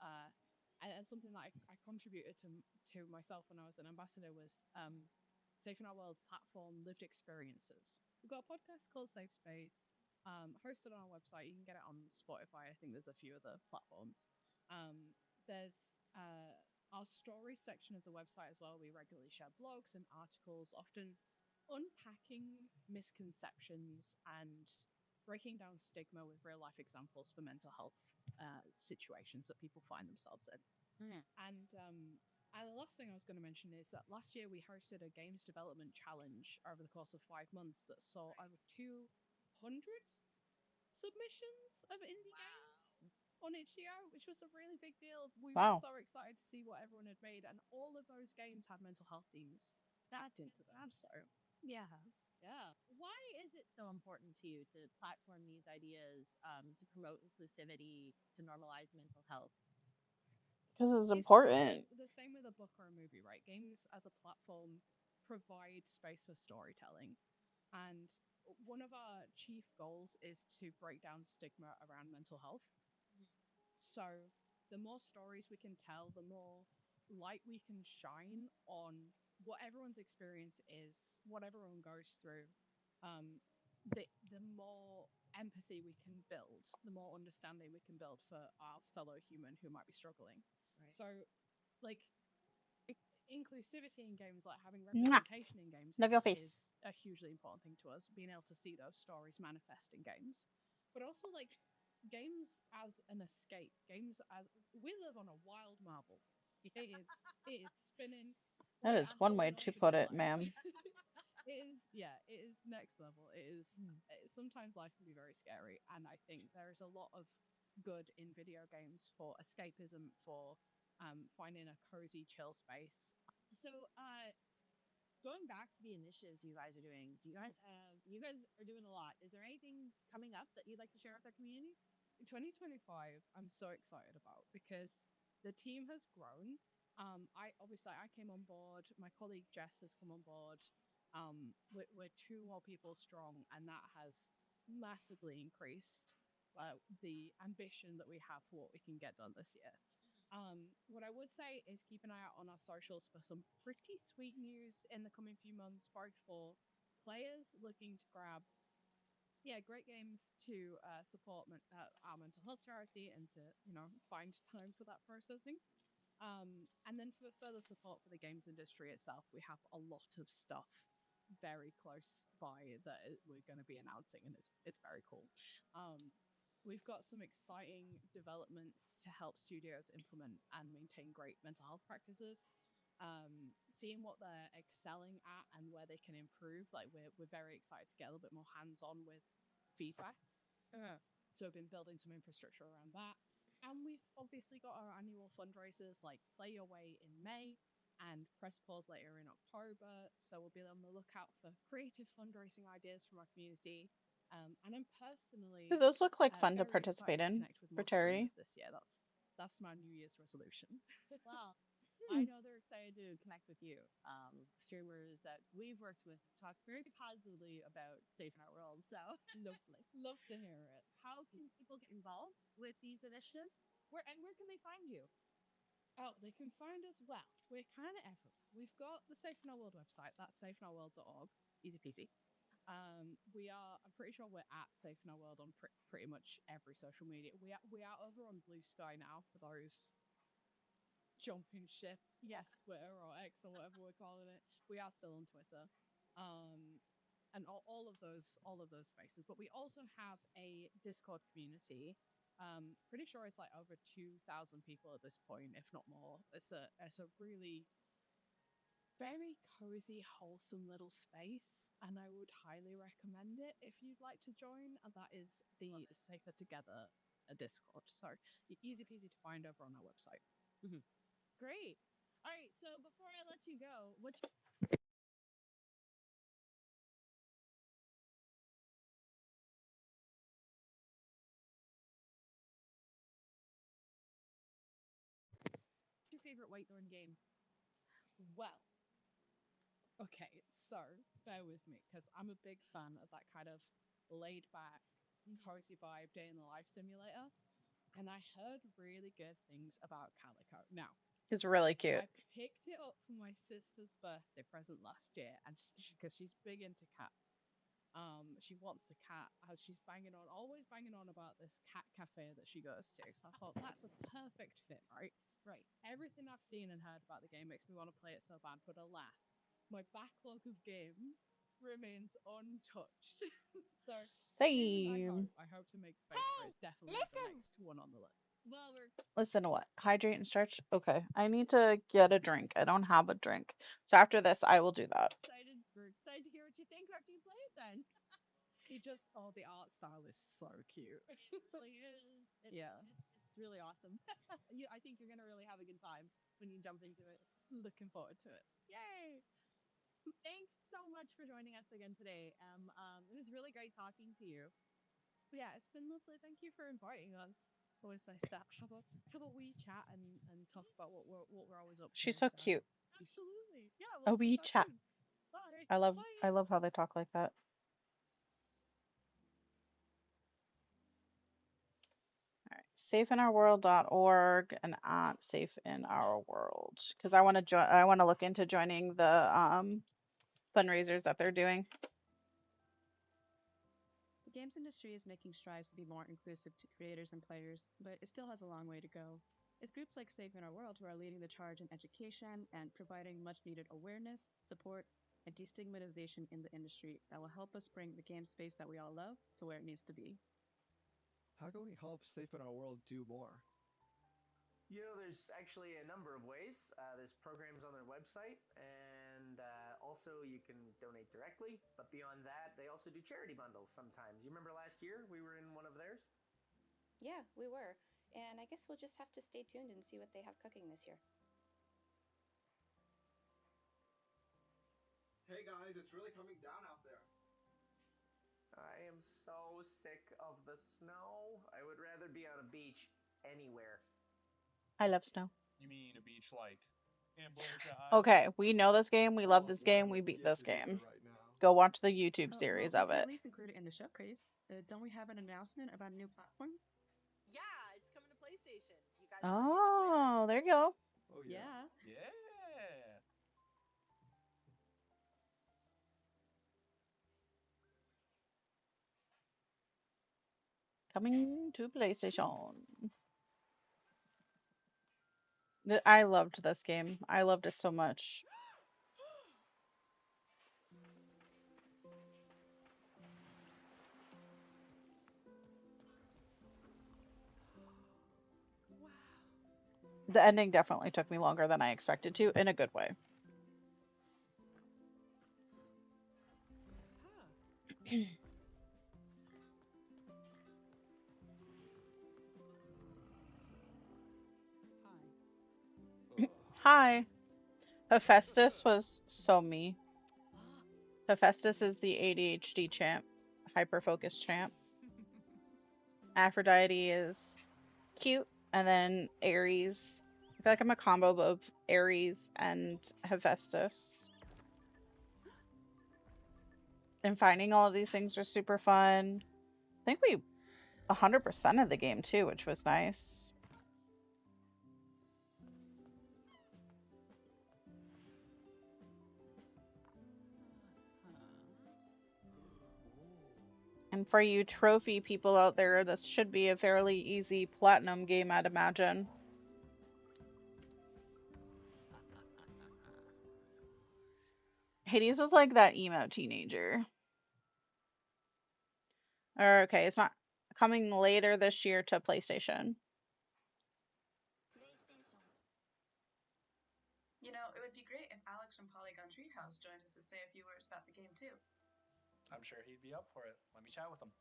and something that I contributed to myself when I was an ambassador was Safe in Our World platform lived experiences. We've got a podcast called Safe Space, hosted on our website. You can get it on Spotify. I think there's a few other platforms. There's our stories section of the website as well. We regularly share blogs and articles, often unpacking misconceptions and breaking down stigma with real life examples for mental health situations that people find themselves in. And the last thing I was going to mention is that last year we hosted a games development challenge over the course of 5 months that saw over 200 submissions of indie games on itch.io, which was a really big deal. We were so excited to see what everyone had made, and all of those games had mental health themes backed into them. So yeah. Why is it so important to you to platform these ideas, to promote inclusivity, to normalize mental health? Because it's important. The same with a book or a movie, right? Games as a platform provide space for storytelling. And one of our chief goals is to break down stigma around mental health. So the more stories we can tell, the more light we can shine on what everyone's experience is, what everyone goes through, the more empathy we can build, the more understanding we can build for our fellow human who might be struggling. Right. So, like, inclusivity in games, like having representation in games, is a hugely important thing to us. Being able to see those stories manifest in games, but also like games as an escape. Games as we live on a wild marble. It is spinning. That is one way to put it, ma'am. It is next level. It is sometimes life can be very scary, and I think there is a lot of good in video games for escapism, for finding a cozy, chill space. So, going back to the initiatives you guys are doing, you guys are doing a lot. Is there anything coming up that you'd like to share with our community? 2025, I'm so excited about because the team has grown. I came on board. My colleague Jess has come on board. We're 2 more people strong, and that has massively increased the ambition that we have for what we can get done this year. What I would say is keep an eye out on our socials for some pretty sweet news in the coming few months, both for players looking to grab great games to support our mental health charity and to find time for that processing. And then for further support for the games industry itself, we have a lot of stuff very close by that we're going to be announcing, and it's very cool. We've got some exciting developments to help studios implement and maintain great mental health practices. Seeing what they're excelling at and where they can improve. Like we're very excited to get a little bit more hands-on with feedback. So we've been building some infrastructure around that. And we've obviously got our annual fundraisers like Play Your Way in May and Press Pause later in October. So we'll be on the lookout for creative fundraising ideas from our community. And I'm personally Do those look like fun to very participate excited to in connect with for more charity? streamers this year. That's my New Year's resolution. Well, I know they're excited to connect with you. Streamers that we've worked with talk very positively about Safe in Our World. So lovely. Love to hear it. How can people get involved with these initiatives? Where can they find you? Oh, they can find us well. We're kind of everywhere. We've got the Safe in Our World website. That's safeinourworld.org. Easy peasy. I'm pretty sure we're at Safe in Our World on pretty much every social media. We are over on Blue Sky now for those jumping ship, Twitter or X or whatever we're calling it. We are still on Twitter, and all of those spaces. But we also have a Discord community. Pretty sure it's like over 2,000 people at this point, if not more. It's a really very cozy, wholesome little space, and I would highly recommend it if you'd like to join. And that is the Safer Together Discord. So easy peasy to find over on our website. Great. All right. So before I let you go, what's your favorite Whitethorn game? Well, okay, so bear with me because I'm a big fan of that kind of laid back, cozy vibe day in the life simulator. and I heard really good things about Calico. Now, He's really cute. I picked it up for my sister's birthday present last year, and because she's big into cats, she wants a cat. She's always banging on about this cat cafe that she goes to. So I thought that's a perfect fit, right? Right. Everything I've seen and heard about the game makes me want to play it so bad, but alas, my backlog of games remains untouched. So soon, Same. I hope to make space for it. It's definitely the next one on the list. Well, we're Listen to what? Hydrate and stretch? Okay. I need to get a drink. I don't have a drink. So after this, I will do that. We're excited to hear what you think after you play it then. The art style is so cute. It really is. Yeah. It's really awesome. I think you're gonna really have a good time when you jump into it. Looking forward to it. Yay! Thanks so much for joining us again today. It was really great talking to you. Yeah, it's been lovely. Thank you for inviting us. It's always nice to have a wee chat and talk about what we're always up to. She's so cute. Absolutely. Yeah, A we'll wee talk chat. soon. Bye. I love how they talk like that. All right. Safeinourworld.org and at Safe in Our World. Because I want to join I want to look into joining the fundraisers that they're doing. The games industry is making strides to be more inclusive to creators and players, but it still has a long way to go. It's groups like Safe in Our World who are leading the charge in education and providing much needed awareness, support, and destigmatization in the industry that will help us bring the game space that we all love to where it needs to be. How can we help Safe in Our World do more? There's actually a number of ways. There's programs on their website, and also you can donate directly. But beyond that, they also do charity bundles sometimes. You remember last year we were in one of theirs? Yeah, we were. And I guess we'll just have to stay tuned and see what they have cooking this year. Hey guys, it's really coming down out there. I am so sick of the snow. I would rather be on a beach anywhere. I love snow. You mean a beach like Ambrosia Island? Okay, we know this game. We love this game. We beat this game. Go watch the YouTube series We of can it. at least include it in the showcase. Don't we have an announcement about a new platform? Yeah, it's coming to PlayStation. You guys Oh, there you go. Oh yeah. Yeah. Coming to PlayStation. I loved this game. I loved it so much. The ending definitely took me longer than I expected to, in a good way. Hi. Hephaestus was so me. Hephaestus is the ADHD champ, hyper-focused champ. Aphrodite is cute, and then Ares. I feel like I'm a combo of Ares and Hephaestus. And finding all of these things was super fun. I think we 100% of the game too, which was nice. And for you trophy people out there, this should be a fairly easy platinum game, I'd imagine. Hades was like that emo teenager. Okay, it's not coming later this year to PlayStation. You know, it would be great if Alex from Polygon Treehouse joined us to say a few words about the game too. I'm sure he'd be up for it. Let me chat with him.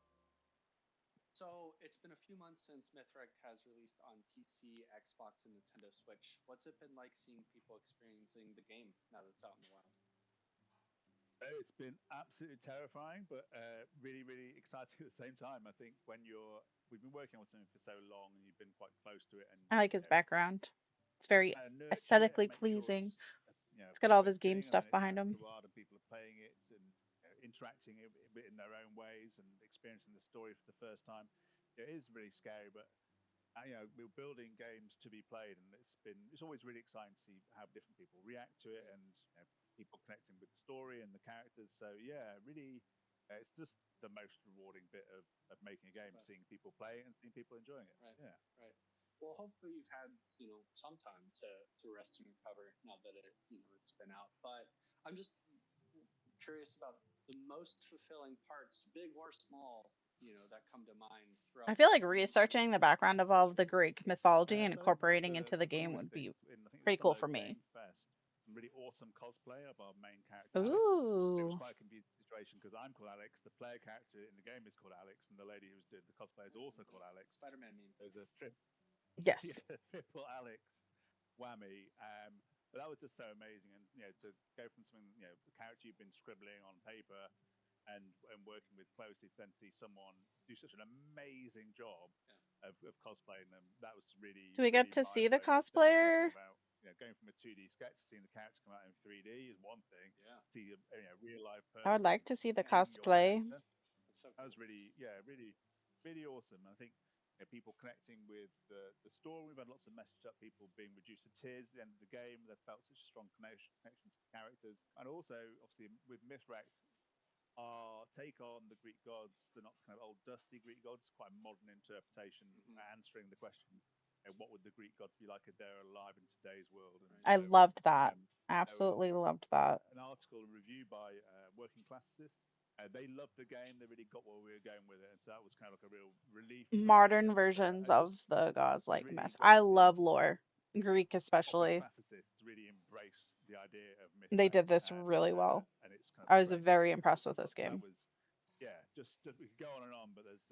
So it's been a few months since Mythric has released on PC, Xbox, and Nintendo Switch. What's it been like seeing people experiencing the game now that it's out in the wild? It's been absolutely terrifying, but really, really exciting at the same time. I think we've been working on something for so long, and you've been quite close to it, and I like his background. It's very nurtured it aesthetically and make sure pleasing. It's got all of his game progressing, and then stuff it's behind out in him. the wild, and people are playing it and interacting in their own ways and experiencing the story for the first time. It is really scary, but we're building games to be played, and it's always really exciting to see how different people react to it, and people connecting with the story and the characters. So yeah, really, it's just the most rewarding bit of making a game, seeing people play it and seeing people enjoying it. Right. Yeah. Right. Well, hopefully you've had some time to rest and recover now that it's been out. But I'm just curious about the most fulfilling parts, big or small, that come to mind I throughout feel the like whole researching the background of all of the Greek mythology and So I think one of incorporating into the the game coolest would be things in I think pretty cool Summer for me. Game Fest, some really awesome cosplay of our main character Alex. It was Ooh. quite a confusing situation because I'm called Alex, the player character in the game is called Alex, and the lady who's did the cosplay is also called Alex. Spider-Man meme. There's a Yes. triple Alex whammy. But that was just so amazing, and to go from something the character you've been scribbling on paper and working with closely to then see someone do such an amazing job of cosplaying them. That was Do really, we get really to see mind the blowing. There's definitely something cosplayer? about going from a 2D sketch, seeing the character come out in 3D is one thing. Yeah. See a real live I would person like to see the being your cosplay. character. That's so That cool. was really, yeah, really, really awesome. And I think people connecting with the story. We've had lots of messaged up people being reduced to tears at the end of the game. They felt such a strong connection to the characters, and also obviously with Mythrax, our take on the Greek gods, they're not kind of old dusty Greek gods, quite a modern interpretation, answering the question, what would the Greek gods be like if they're alive in today's world? And I so loved that. there was Absolutely loved that. an article and review by Working Classicists. They loved the game. They really got where we were going with it, and so that was kind of like a real relief for me. Modern versions And of just the gods it's like really mess. great I to see love lore, Greek proper especially. classicists really embrace the idea of They Mythrax did this really well. and its kind of I was strengths very and impressed with stuff. this So that game. was, yeah, just we could go on and on, but there's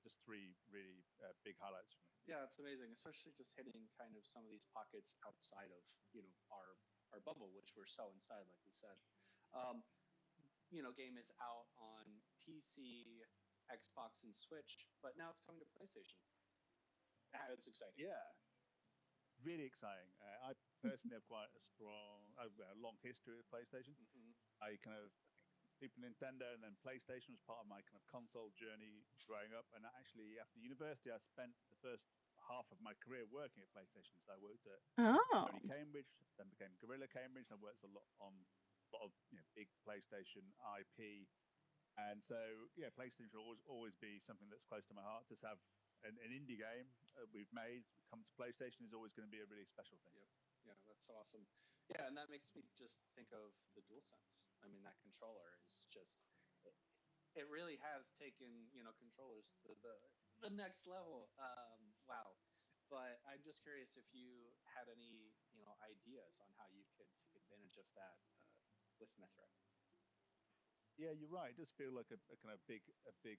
just three really big highlights for me. Yeah, it's amazing, especially just hitting kind of some of these pockets outside of our bubble, which we're so inside, like we said. Um, game is out on PC, Xbox, and Switch, but now it's coming to PlayStation. It's exciting. Yeah, really exciting. I personally have quite a long history with PlayStation. I kind of Super Nintendo and then PlayStation was part of my kind of console journey growing up. And actually, after university, I spent the first half of my career working at PlayStation. So I worked at Oh. Sony Cambridge, then became Gorilla Cambridge. I worked a lot on a lot of big PlayStation IP. And so, yeah, PlayStation will always be something that's close to my heart. To have an indie game we've made come to PlayStation is always going to be a really special thing. Yep. Yeah, that's awesome. Yeah, and that makes me just think of the DualSense. I mean, that controller is just it really has taken controllers to the next level. Wow. But I'm just curious if you had any ideas on how you could take advantage of that with Mithra. Yeah, you're right. It does feel like a kind of big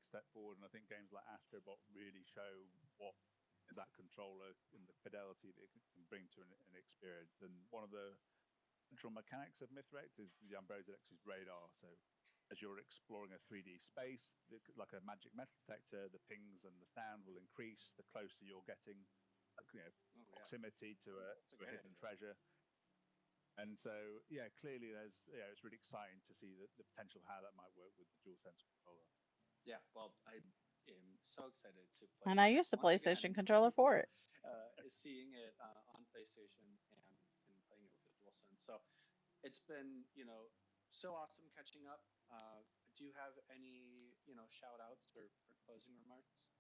step forward, and I think games like Astrobot really show what that controller and the fidelity that it can bring to an experience. And one of the central mechanics of Mythrex is the Ambrosia X's radar. So as you're exploring a 3D space, like a magic metal detector, the pings and the sound will increase the closer you're getting, like, proximity to a hidden treasure. And so, yeah, clearly it's really exciting to see the potential of how that might work with the DualSense controller. Yeah, well, I am so excited to play And I Mythrax used the once again. PlayStation controller for it. Seeing it on PlayStation and playing it with the DualSense. So it's been so awesome catching up. Do you have any shout outs or closing remarks?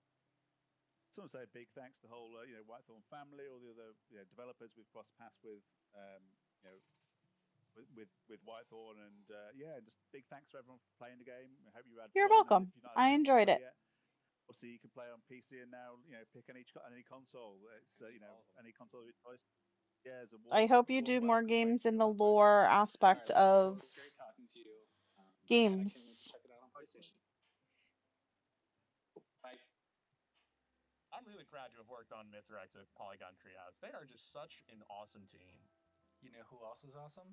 Just want to say a big thanks to the whole Whitethorn family, all the other developers we've crossed paths with, you know, with Whitethorn, and just big thanks to everyone for playing the game. I hope you had You're fun, and if welcome. you've not had I a chance to enjoyed play it. yet, obviously you can play on PC and now pick any console. It's any console of your choice. Yeah, there's a I warm hope you warm do more welcome games waiting in for you the on that PlayStation. lore All aspect right. Well, of it was great talking to you. And I can't wait to games. check it out on PlayStation. Bye. I'm really proud to have worked on Mythrax at Polygon Treehouse. They are just such an awesome team. You know who else is awesome?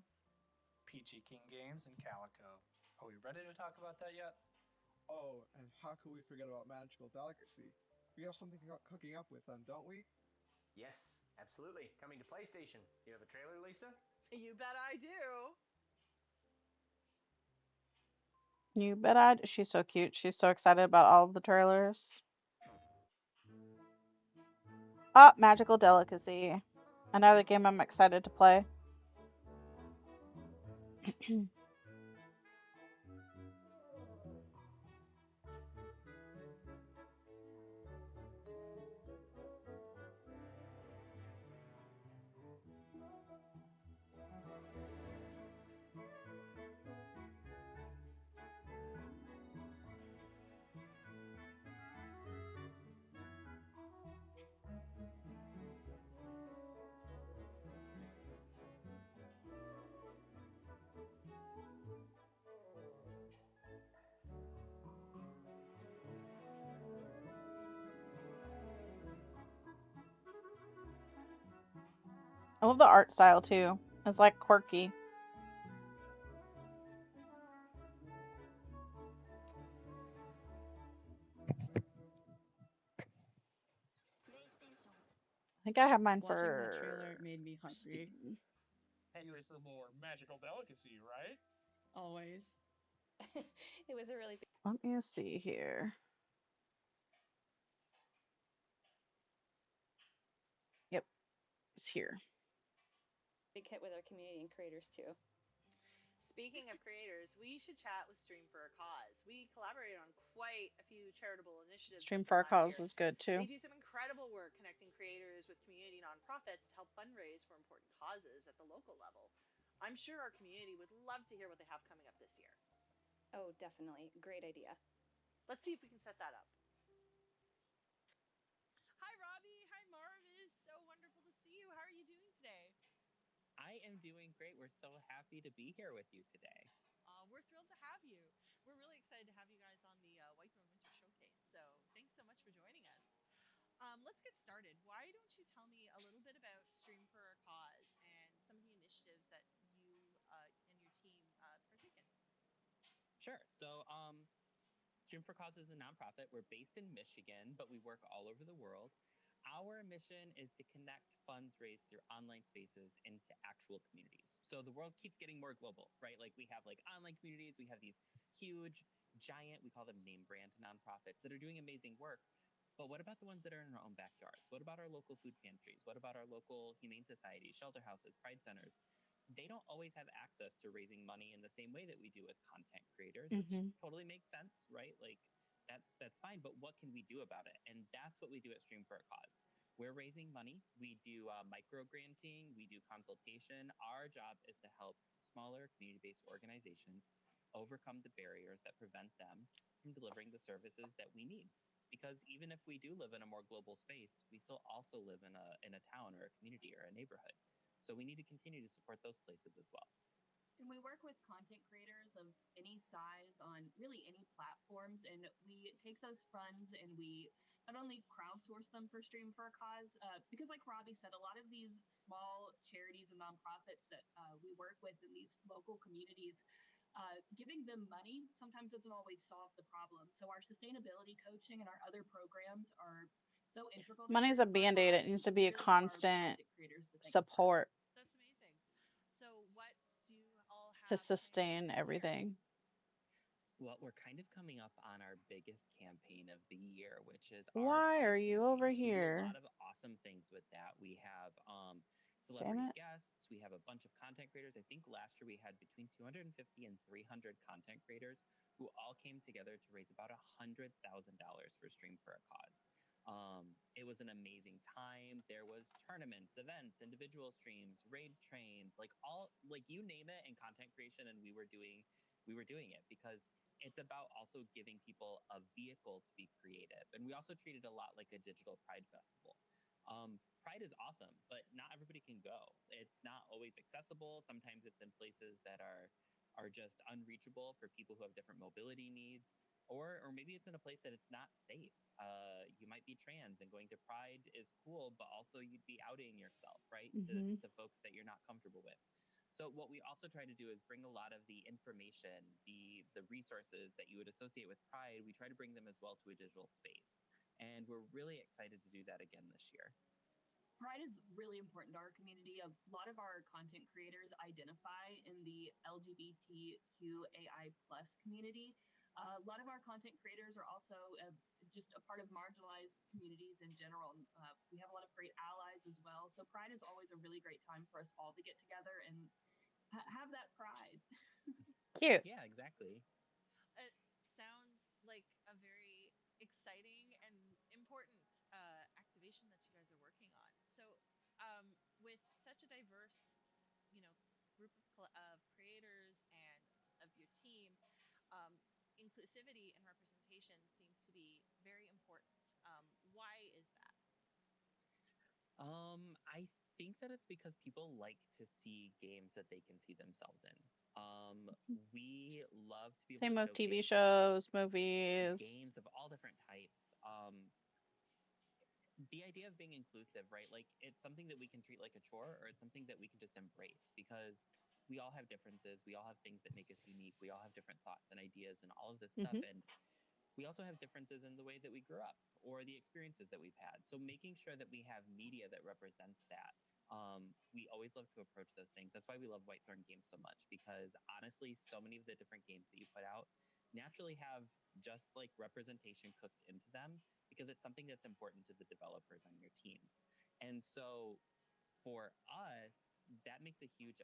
PG King Games and Calico. Are we ready to talk about that yet? Oh, and how could we forget about Magical Delicacy? We have something cooking up with them, don't we? Yes, absolutely. Coming to PlayStation. You have a trailer, Lisa? You bet I do. You bet I. She's so cute. She's so excited about all of the trailers. Ah, Magical Delicacy. Another game I'm excited to play. I love the art style too. It's like quirky. I think I have mine Watching for that trailer made me hungry. Steam. Hungry for more magical delicacy, right? Always. It was a really Let me see here. Yep, it's here. big hit with our community and creators too. Speaking of creators, we should chat with Stream for a Cause. We collaborated on quite a few charitable initiatives Stream with for them a last Cause year. is good too. They do some incredible work connecting creators with community nonprofits to help fundraise for important causes at the local level. I'm sure our community would love to hear what they have coming up this year. Oh, definitely. Great idea. Let's see if we can set that up. Hi, Robbie. Hi, Marv. It is so wonderful to see you. How are you doing today? I am doing great. We're so happy to be here with you today. We're thrilled to have you. We're really excited to have you guys on the Whitethorn Winter Showcase. So thanks so much for joining us. Let's get started. Why don't you tell me a little bit about Stream for a Cause and some of the initiatives that you and your team partake in? Sure. So, Stream for Cause is a nonprofit. We're based in Michigan, but we work all over the world. Our mission is to connect funds raised through online spaces into actual communities. So the world keeps getting more global, right? Like we have like online communities, we have these huge, giant, we call them name brand nonprofits that are doing amazing work. But what about the ones that are in our own backyards? What about our local food pantries? What about our local humane societies, shelter houses, pride centers? They don't always have access to raising money in the same way that we do with content creators, which totally makes sense, right? Like that's fine, but what can we do about it? And that's what we do at Stream for a Cause. We're raising money. We do micro granting. We do consultation. Our job is to help smaller community-based organizations overcome the barriers that prevent them from delivering the services that we need. Because even if we do live in a more global space, we still also live in a town or a community or a neighborhood. So we need to continue to support those places as well. And we work with content creators of any size on really any platforms, and we take those funds and we not only crowdsource them for Stream for a Cause, because like Robbie said, a lot of these small charities and nonprofits that we work with in these local communities, giving them money sometimes doesn't always solve the problem. So our sustainability coaching and our other programs are so integral to Money's a Stream for a band-aid. It Cause, needs and to we be a really have our constant content creators to thank for that. support That's amazing. So what do you all to have sustain everything. Well, we're kind of coming up on our biggest campaign of the year, which is our Why are Pride you over campaigns. We do a here? lot of awesome things with that. We have Damn celebrity it. guests. We have a bunch of content creators. I think last year we had between 250 and 300 content creators who all came together to raise about $100,000 for Stream for a Cause. It was an amazing time. There was tournaments, events, individual streams, raid trains, like all, like you name it in content creation, and we were doing it because it's about also giving people a vehicle to be creative. And we also treat it a lot like a digital Pride festival. Pride is awesome, but not everybody can go. It's not always accessible. Sometimes it's in places that are just unreachable for people who have different mobility needs, or maybe it's in a place that it's not safe. You might be trans, and going to Pride is cool, but also you'd be outing yourself, right, to folks that you're not comfortable with. So what we also try to do is bring a lot of the information, the resources that you would associate with Pride. We try to bring them as well to a digital space. And we're really excited to do that again this year. Pride is really important to our community. A lot of our content creators identify in the LGBTQAI plus community. A lot of our content creators are also just a part of marginalized communities in general. We have a lot of great allies as well. So Pride is always a really great time for us all to get together and have that pride. Cute. Yeah, exactly. It sounds like a very exciting and important activation that you guys are working on. So, with such a diverse, you know, group of creators and of your team, inclusivity and representation seems to be very important. Why is that? I think that it's because people like to see games that they can see themselves in. We love to be able Same to with TV showcase shows, movies. games of all different types. The idea of being inclusive, right? Like it's something that we can treat like a chore, or it's something that we can just embrace because we all have differences. We all have things that make us unique. We all have different thoughts and ideas and all of this stuff. Mhm. And we also have differences in the way that we grew up or the experiences that we've had. So making sure that we have media that represents that. We always love to approach those things. That's why we love Whitethorn games so much, because honestly, so many of the different games that you put out naturally have just like representation cooked into them because it's something that's important to the developers on your teams. And so for us, that makes a huge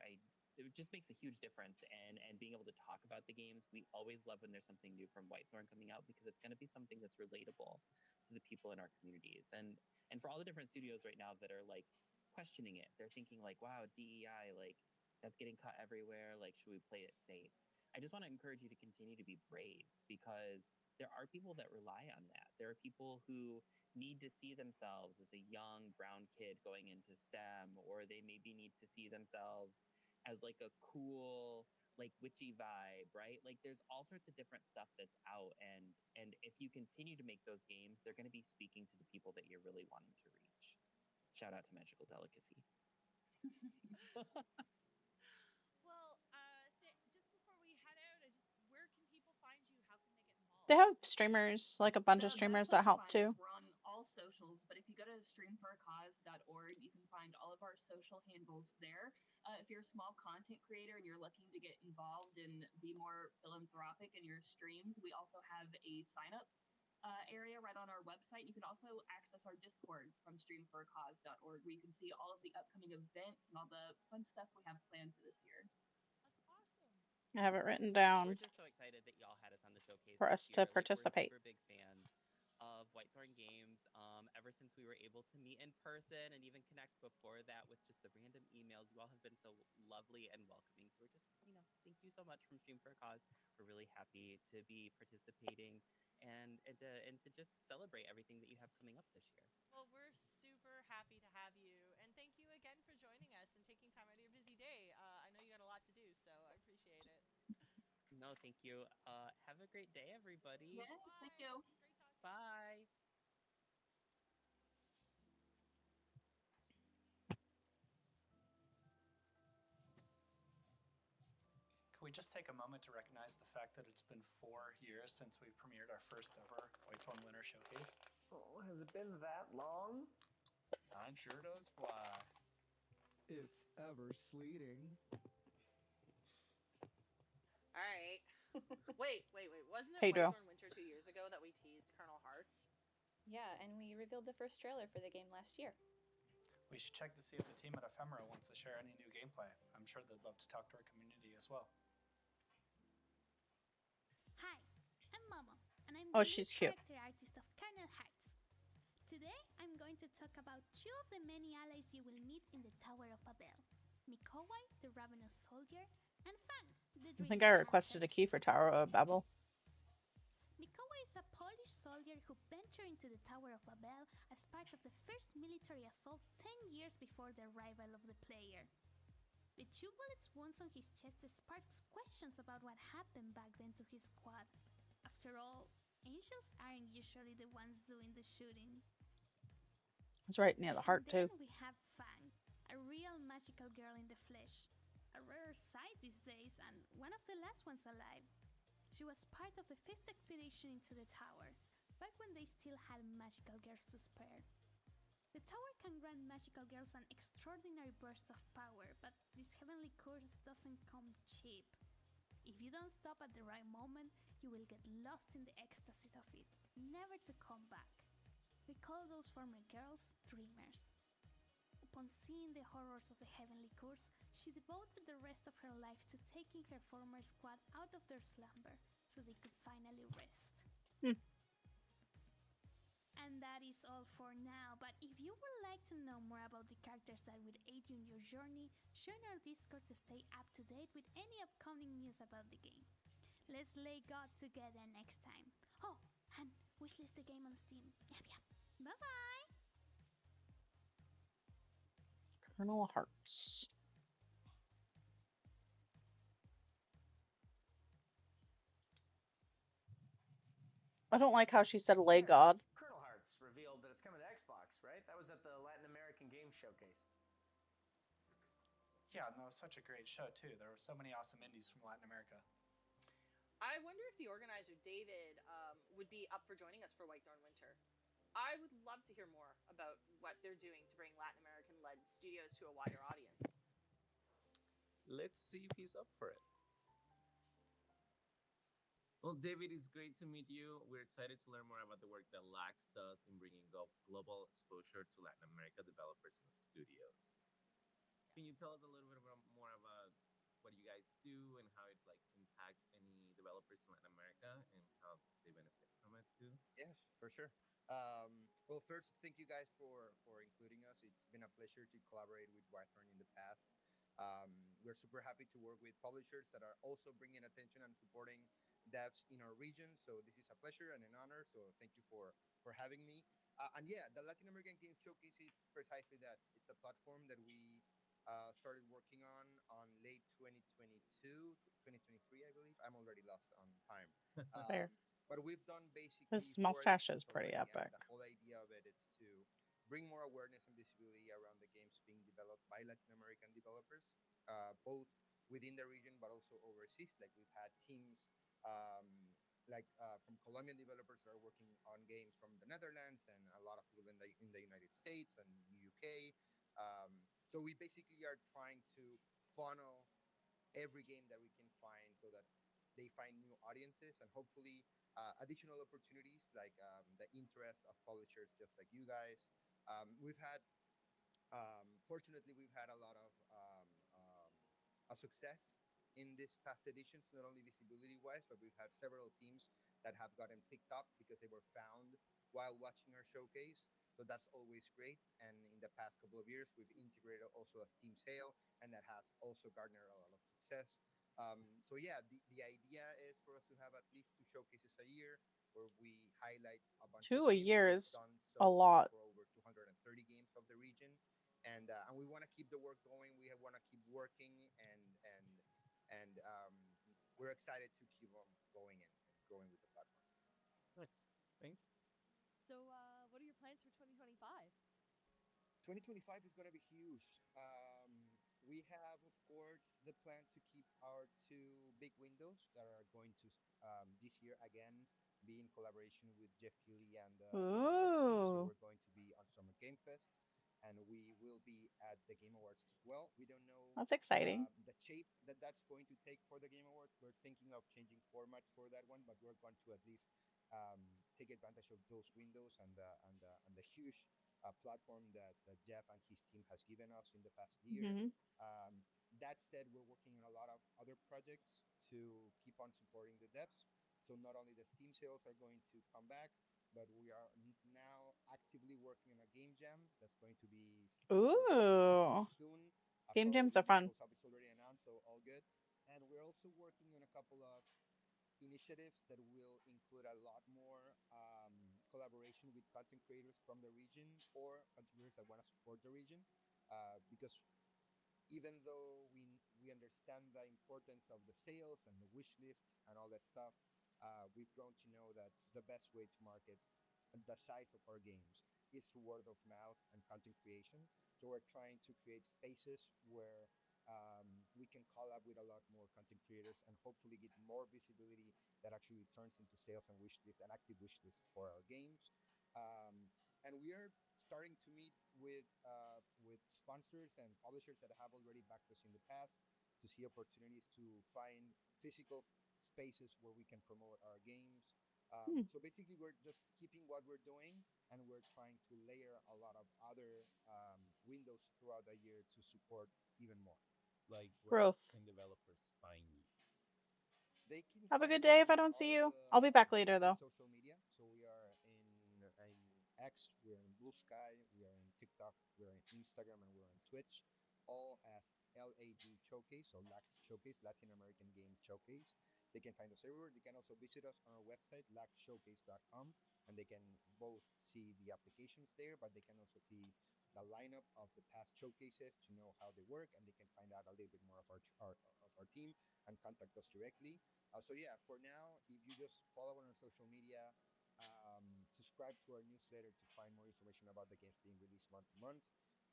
it just makes a huge difference, and being able to talk about the games. We always love when there's something new from Whitethorn coming out because it's going to be something that's relatable to the people in our communities. And for all the different studios right now that are like questioning it, they're thinking like, wow, DEI, like that's getting cut everywhere, like should we play it safe? I just want to encourage you to continue to be brave because there are people that rely on that. There are people who need to see themselves as a young brown kid going into STEM, or they maybe need to see themselves as like a cool like witchy vibe, right? Like there's all sorts of different stuff that's out, and if you continue to make those games, they're going to be speaking to the people that you're really wanting to reach. Shout out to Magical Delicacy. Well, just before we head out, where can people find you? How can they get involved? They have streamers, like a bunch of The best streamers place that to help find us, too. we're on all socials, but if you go to streamforacause.org, you can find all of our social handles there. If you're a small content creator and you're looking to get involved and be more philanthropic in your streams, we also have a sign up area right on our website. You can also access our Discord from streamforacause.org, where you can see all of the upcoming events and all the fun stuff we have planned for this year. That's awesome. I have it written We're down just so excited that y'all had us on the showcase for this us to year. Like we're participate. super big fans of Whitethorn Games. Ever since we were able to meet in person and even connect before that with just the random emails, you all have been so lovely and welcoming. So we're just, thank you so much from Stream for a Cause. We're really happy to be participating and to just celebrate everything that you have coming up this year. Well, we're super happy to have you, and thank you again for joining us and taking time out of your busy day. I know you got a lot to do, so I appreciate it. No, thank you. Have a great day, everybody. Yes, thank you. Great talking. Bye. Can we just take a moment to recognize the fact that it's been 4 years since we premiered our first ever Whitethorn Winter Showcase? Oh, has it been that long? Time sure does fly. It's ever sleeting. All right. Wait. Wasn't it Hey, Drew. Whitethorn Winter 2 years ago that we teased Colonel Hearts? Yeah, and we revealed the first trailer for the game last year. We should check to see if the team at Ephemera wants to share any new gameplay. I'm sure they'd love to talk to our community as well. Hi, I'm Momo, and I'm Oh, the she's lead cute. character artist of Colonel Hearts. Today, I'm going to talk about two of the many allies you will meet in the Tower of Babel. Mikołaj, the Ravenous Soldier, and Fang, the I think Dreaming I Hunter. requested a key for Tower of Babel. Mikołaj is a Polish soldier who ventured into the Tower of Babel as part of the first military assault 10 years before the arrival of the player. The 2 bullets wounds on his chest sparks questions about what happened back then to his squad. After all, angels aren't usually the ones doing the shooting. It's right near the heart, And then too. we have Fang, a real magical girl in the flesh. A rare sight these days, and one of the last ones alive. She was part of the 5th expedition into the tower, back when they still had magical girls to spare. The tower can grant magical girls an extraordinary burst of power, but this heavenly curse doesn't come cheap. If you don't stop at the right moment, you you will get lost in the ecstasy of it, never to come back. We call those former girls dreamers. Upon seeing the horrors of the heavenly curse, she devoted the rest of her life to taking her former squad out of their slumber so they could finally rest. And that is all for now, but if you would like to know more about the characters that will aid you in your journey, join our Discord to stay up to date with any upcoming news about the game. Let's lay God together next time. Oh, and wishlist the game on Steam. Yep, yep. Bye bye! Colonel Hearts. I don't like how she said lay God. Colonel Hearts revealed that it's coming to Xbox, right? That was at the Latin American Game Showcase. Yeah, no, it was such a great show too. There were so many awesome indies from Latin America. I wonder if the organizer, David, would be up for joining us for Whitethorn Winter. I would love to hear more about what they're doing to bring Latin American-led studios to a wider audience. Let's see if he's up for it. Well, David, it's great to meet you. We're excited to learn more about the work that Lax does in bringing global exposure to Latin America developers and studios. Can you tell us a little bit more about what you guys do and how it like impacts any developers in Latin America and how they benefit from it too? Yes, for sure. Well, first, thank you guys for including us. It's been a pleasure to collaborate with Whitethorn in the past. We're super happy to work with publishers that are also bringing attention and supporting devs in our region. So this is a pleasure and an honor. So thank you for having me. And yeah, the Latin American Games Showcase, it's precisely that. It's a platform that we started working on late 2022, 2023, I believe. I'm already lost on time. Fair. But we've done basically His four mustache is editions pretty already, and epic. the whole idea of it is to bring more awareness and visibility around the games being developed by Latin American developers, both within the region but also overseas. Like we've had teams from Colombian developers that are working on games from the Netherlands, and a lot of people in the United States and UK. So we basically are trying to funnel every game that we can find so that they find new audiences and hopefully additional opportunities like the interest of publishers just like you guys. We've had Fortunately, we've had a lot of a success in these past editions, not only visibility wise, but we've had several teams that have gotten picked up because they were found while watching our showcase. So that's always great. And in the past couple of years, we've integrated also a Steam sale, and that has also garnered a lot of success. So yeah, the idea is for us to have at least two showcases a year where we highlight a bunch of 2 a games. year We've is done a so far lot. for over 230 games of the region, and we want to keep the work going. We want to keep working, and we're excited to keep on going and growing with the platform. Nice, thanks. So, what are your plans for 2025? 2025 is going to be huge. We have, of course, the plan to keep our two big windows that are going to this year again be in collaboration with Jeff Keighley and the VODS team. So Ooh, we're going to be on Summer Game Fest, and we will be at the Game Awards as well. We don't know that's exciting. the shape that that's going to take for the Game Awards. We're thinking of changing formats for that one, but we're going to at least take advantage of those windows and the huge platform that Jeff and his team has given us in the past year. Hmm. That said, we're working on a lot of other projects to keep on supporting the devs. So not only the Steam sales are going to come back, but we are now actively working on a game jam that's going to be happening Ooh, soon. game Probably jams are when this fun. goes up, it's already announced, so all good. And we're also working on a couple of initiatives that will include a lot more collaboration with content creators from the region or content creators that want to support the region. Because even though we understand the importance of the sales and the wish lists and all that stuff, we've grown to know that the best way to market the size of our games is through word of mouth and content creation. So we're trying to create spaces where we can collab with a lot more content creators and hopefully get more visibility that actually turns into sales and wish lists and active wish lists for our games. And we are starting to meet with sponsors and publishers that have already backed us in the past to see opportunities to find physical spaces where we can promote our games. Hmm. So basically, we're just keeping what we're doing, and we're trying to layer a lot of other windows throughout the year to support even more. Like, where Growth. can developers find you? They can Have a good find day us if I in don't see all you. the I'll be back later major though. social media. So we are in X, we're in Blue Sky, we are in TikTok, we're in Instagram, and we're on Twitch, all as LAG Showcase, so LAX Showcase, Latin American Games Showcase. They can find us everywhere. They can also visit us on our website, laxshowcase.com, and they can both see the applications there, but they can also see the lineup of the past showcases to know how they work, and they can find out a little bit more of our team and contact us directly. So yeah, for now, if you just follow on our social media, subscribe to our newsletter to find more information about the games being released month to month,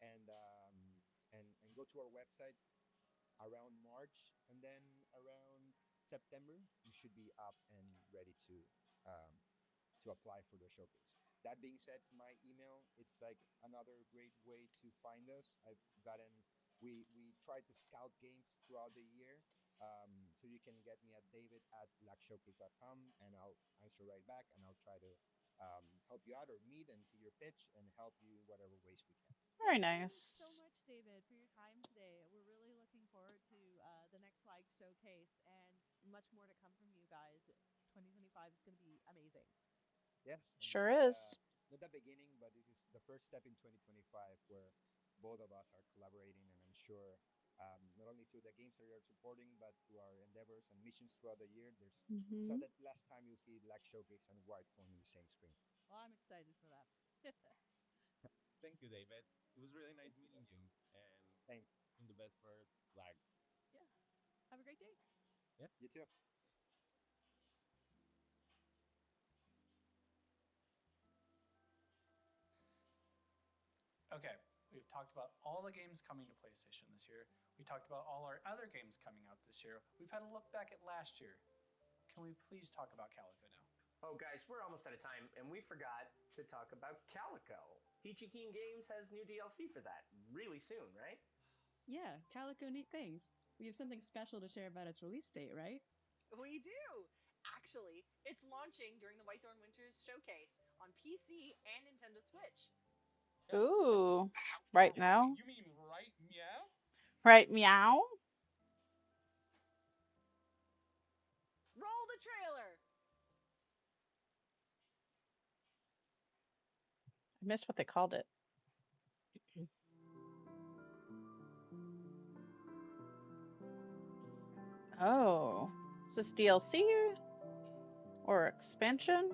and and go to our website around March, and then around September, you should be up and ready um, to apply for the showcase. That being said, my email, it's like another great way to find us. I've gotten we try to scout games throughout the year. So you can get me at david@blackshowcase.com, and I'll answer right back, and I'll try to help you out or meet and see your pitch and help you in whatever ways we can. Very Thank you so nice. much, David, for your time today. We're really looking forward to the next flag showcase and much more to come from you guys. 2025 is going to be amazing. Yes, and this Sure is is. not the beginning, but it is the first step in 2025 where both of us are collaborating, and I'm sure not only through the games that we are supporting, but through our endeavors and missions throughout the year. It's not Hmm. the last time you'll see Black Showcase and Whitethorn in the same screen. Well, I'm excited for that. Thank you, David. It was really nice meeting you, and Thanks. in the best for lags. Yeah. Have a great day. Yeah. You too. Okay, we've talked about all the games coming to PlayStation this year. We talked about all our other games coming out this year. We've had a look back at last year. Can we please talk about Calico now? Oh, guys, we're almost out of time, and we forgot to talk about Calico. Peachy Keen Games has new DLC for that really soon, right? Yeah, Calico neat things. We have something special to share about its release date, right? We do. Actually, it's launching during the Whitethorn Winters showcase on PC and Nintendo Switch. Ooh. Right now. You mean right meow? Right, meow. Roll the trailer. I missed what they called it. Oh. Is this DLC or expansion?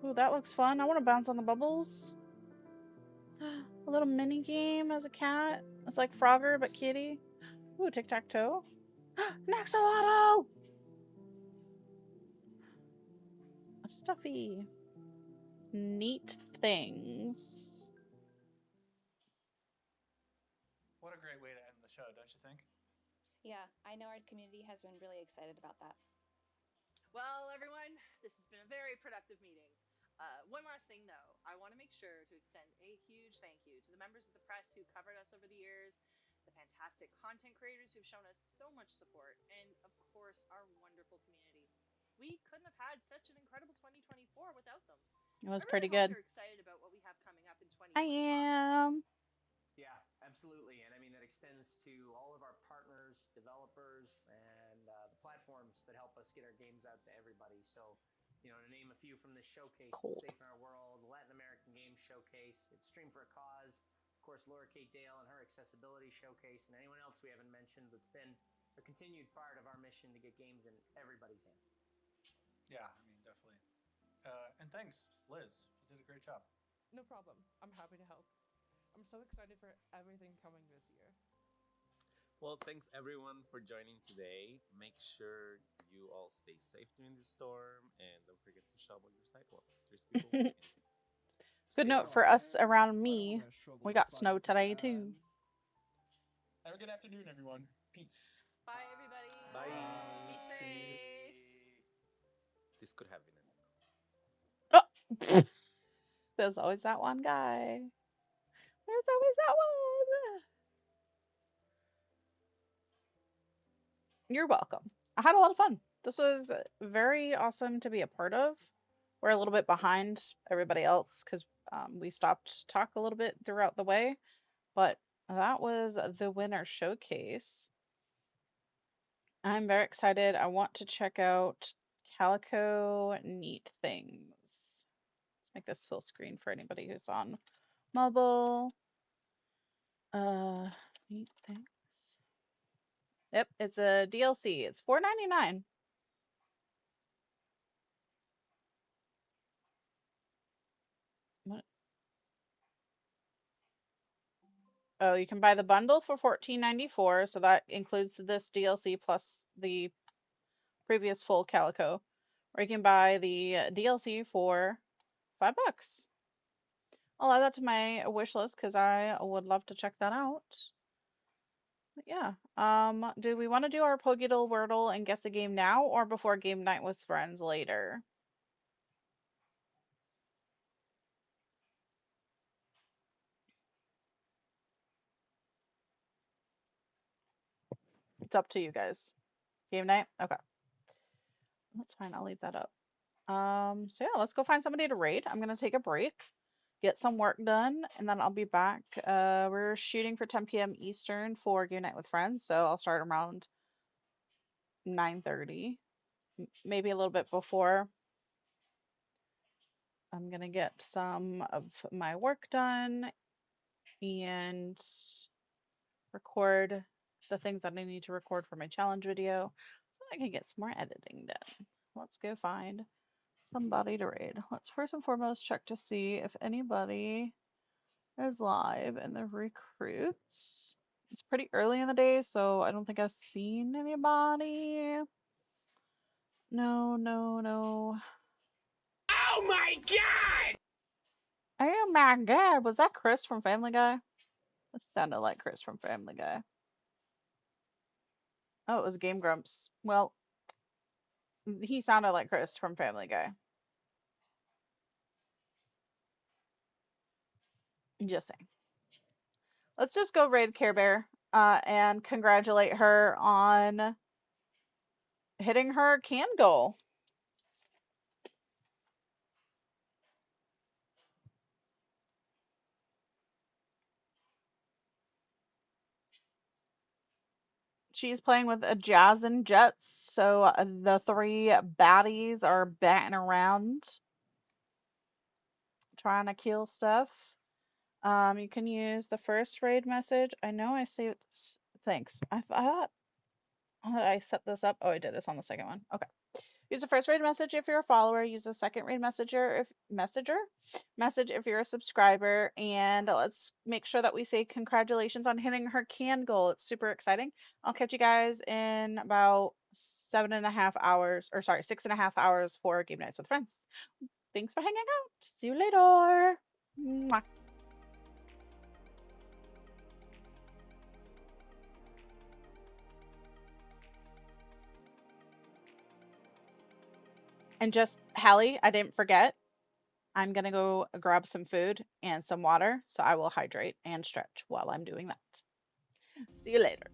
Ooh, that looks fun. I want to bounce on the bubbles. A little mini game as a cat. It's like Frogger but kitty. Ooh, tic tac toe. Naxolotl! A stuffy. Neat things. What a great way to end the show, don't you think? Yeah, I know our community has been really excited about that. Well, everyone, this has been a very productive meeting. One last thing, though, I want to make sure to extend a huge thank you to the members of the press who covered us over the years, the fantastic content creators who've shown us so much support, and of course, our wonderful community. We couldn't have had such an incredible 2024 without them. It I was really pretty hope good. you're excited about what we have coming up in I 2025. am. Yeah, absolutely. And I mean, that extends to all of our partners, developers, and the platforms that help us get our games out to everybody. So, to name a few from this showcase, Cold. Safe in Our World, Latin American Games Showcase, it's Stream for a Cause, of course, Laura Kate Dale and her Accessibility Showcase, and anyone else we haven't mentioned that's been a continued part of our mission to get games in everybody's hands. Yeah, I mean, definitely. And thanks, Liz. You did a great job. No problem. I'm happy to help. I'm so excited for everything coming this year. Well, thanks everyone for joining today. Make sure you all stay safe during the storm, and don't forget to shovel your sidewalks. There's people walking. Good See note you. for us man. around I don't want me. to shovel We the got snow sidewalk today again. too. Have a good afternoon, everyone. Peace. Bye, everybody. Bye. Be safe. This could have been an echo. Oh, there's always that one guy. There's always that one. You're welcome. I had a lot of fun. This was very awesome to be a part of. We're a little bit behind everybody else because we stopped to talk a little bit throughout the way, but that was the winner showcase. I'm very excited. I want to check out Calico Neat Things. Let's make this full screen for anybody who's on mobile. Neat Things. Yep, it's a DLC. It's $4.99. What? Oh, you can buy the bundle for $14.94, so that includes this DLC plus the previous full Calico. Or you can buy the DLC for $5. I'll add that to my wish list because I would love to check that out. But yeah. Do we want to do our Pogidoll Wordle and guess the game now or before game night with friends later? It's up to you guys. Game night? Okay. That's fine. I'll leave that up. So yeah, let's go find somebody to raid. I'm gonna take a break, get some work done, and then I'll be back. We're shooting for 10 p.m. Eastern for game night with friends, so I'll start around 9:30, maybe a little bit before. I'm gonna get some of my work done and record the things that I need to record for my challenge video so I can get some more editing done. Let's go find somebody to raid. Let's first and foremost check to see if anybody is live in the recruits. It's pretty early in the day, so I don't think I've seen anybody. No, no, no. Oh my god! Oh my god, was that Chris from Family Guy? That sounded like Chris from Family Guy. Oh, it was Game Grumps. Well, he sounded like Chris from Family Guy. Just saying. Let's just go raid Care Bear and congratulate her on hitting her can goal. She's playing with a Jazz and Jets, so the three baddies are batting around trying to kill stuff. You can use the first raid message. I know I saved. Thanks. I thought that I set this up. Oh, I did this on the second one. Okay. Use the first raid message if you're a follower. Use the second raid message if you're a subscriber. And let's make sure that we say congratulations on hitting her can goal. It's super exciting. I'll catch you guys in about 7.5 hours, or sorry, 6.5 hours for game nights with friends. Thanks for hanging out. See you later. Mwah. And just, Hallie, I didn't forget. I'm going to go grab some food and some water, so I will hydrate and stretch while I'm doing that. See you later.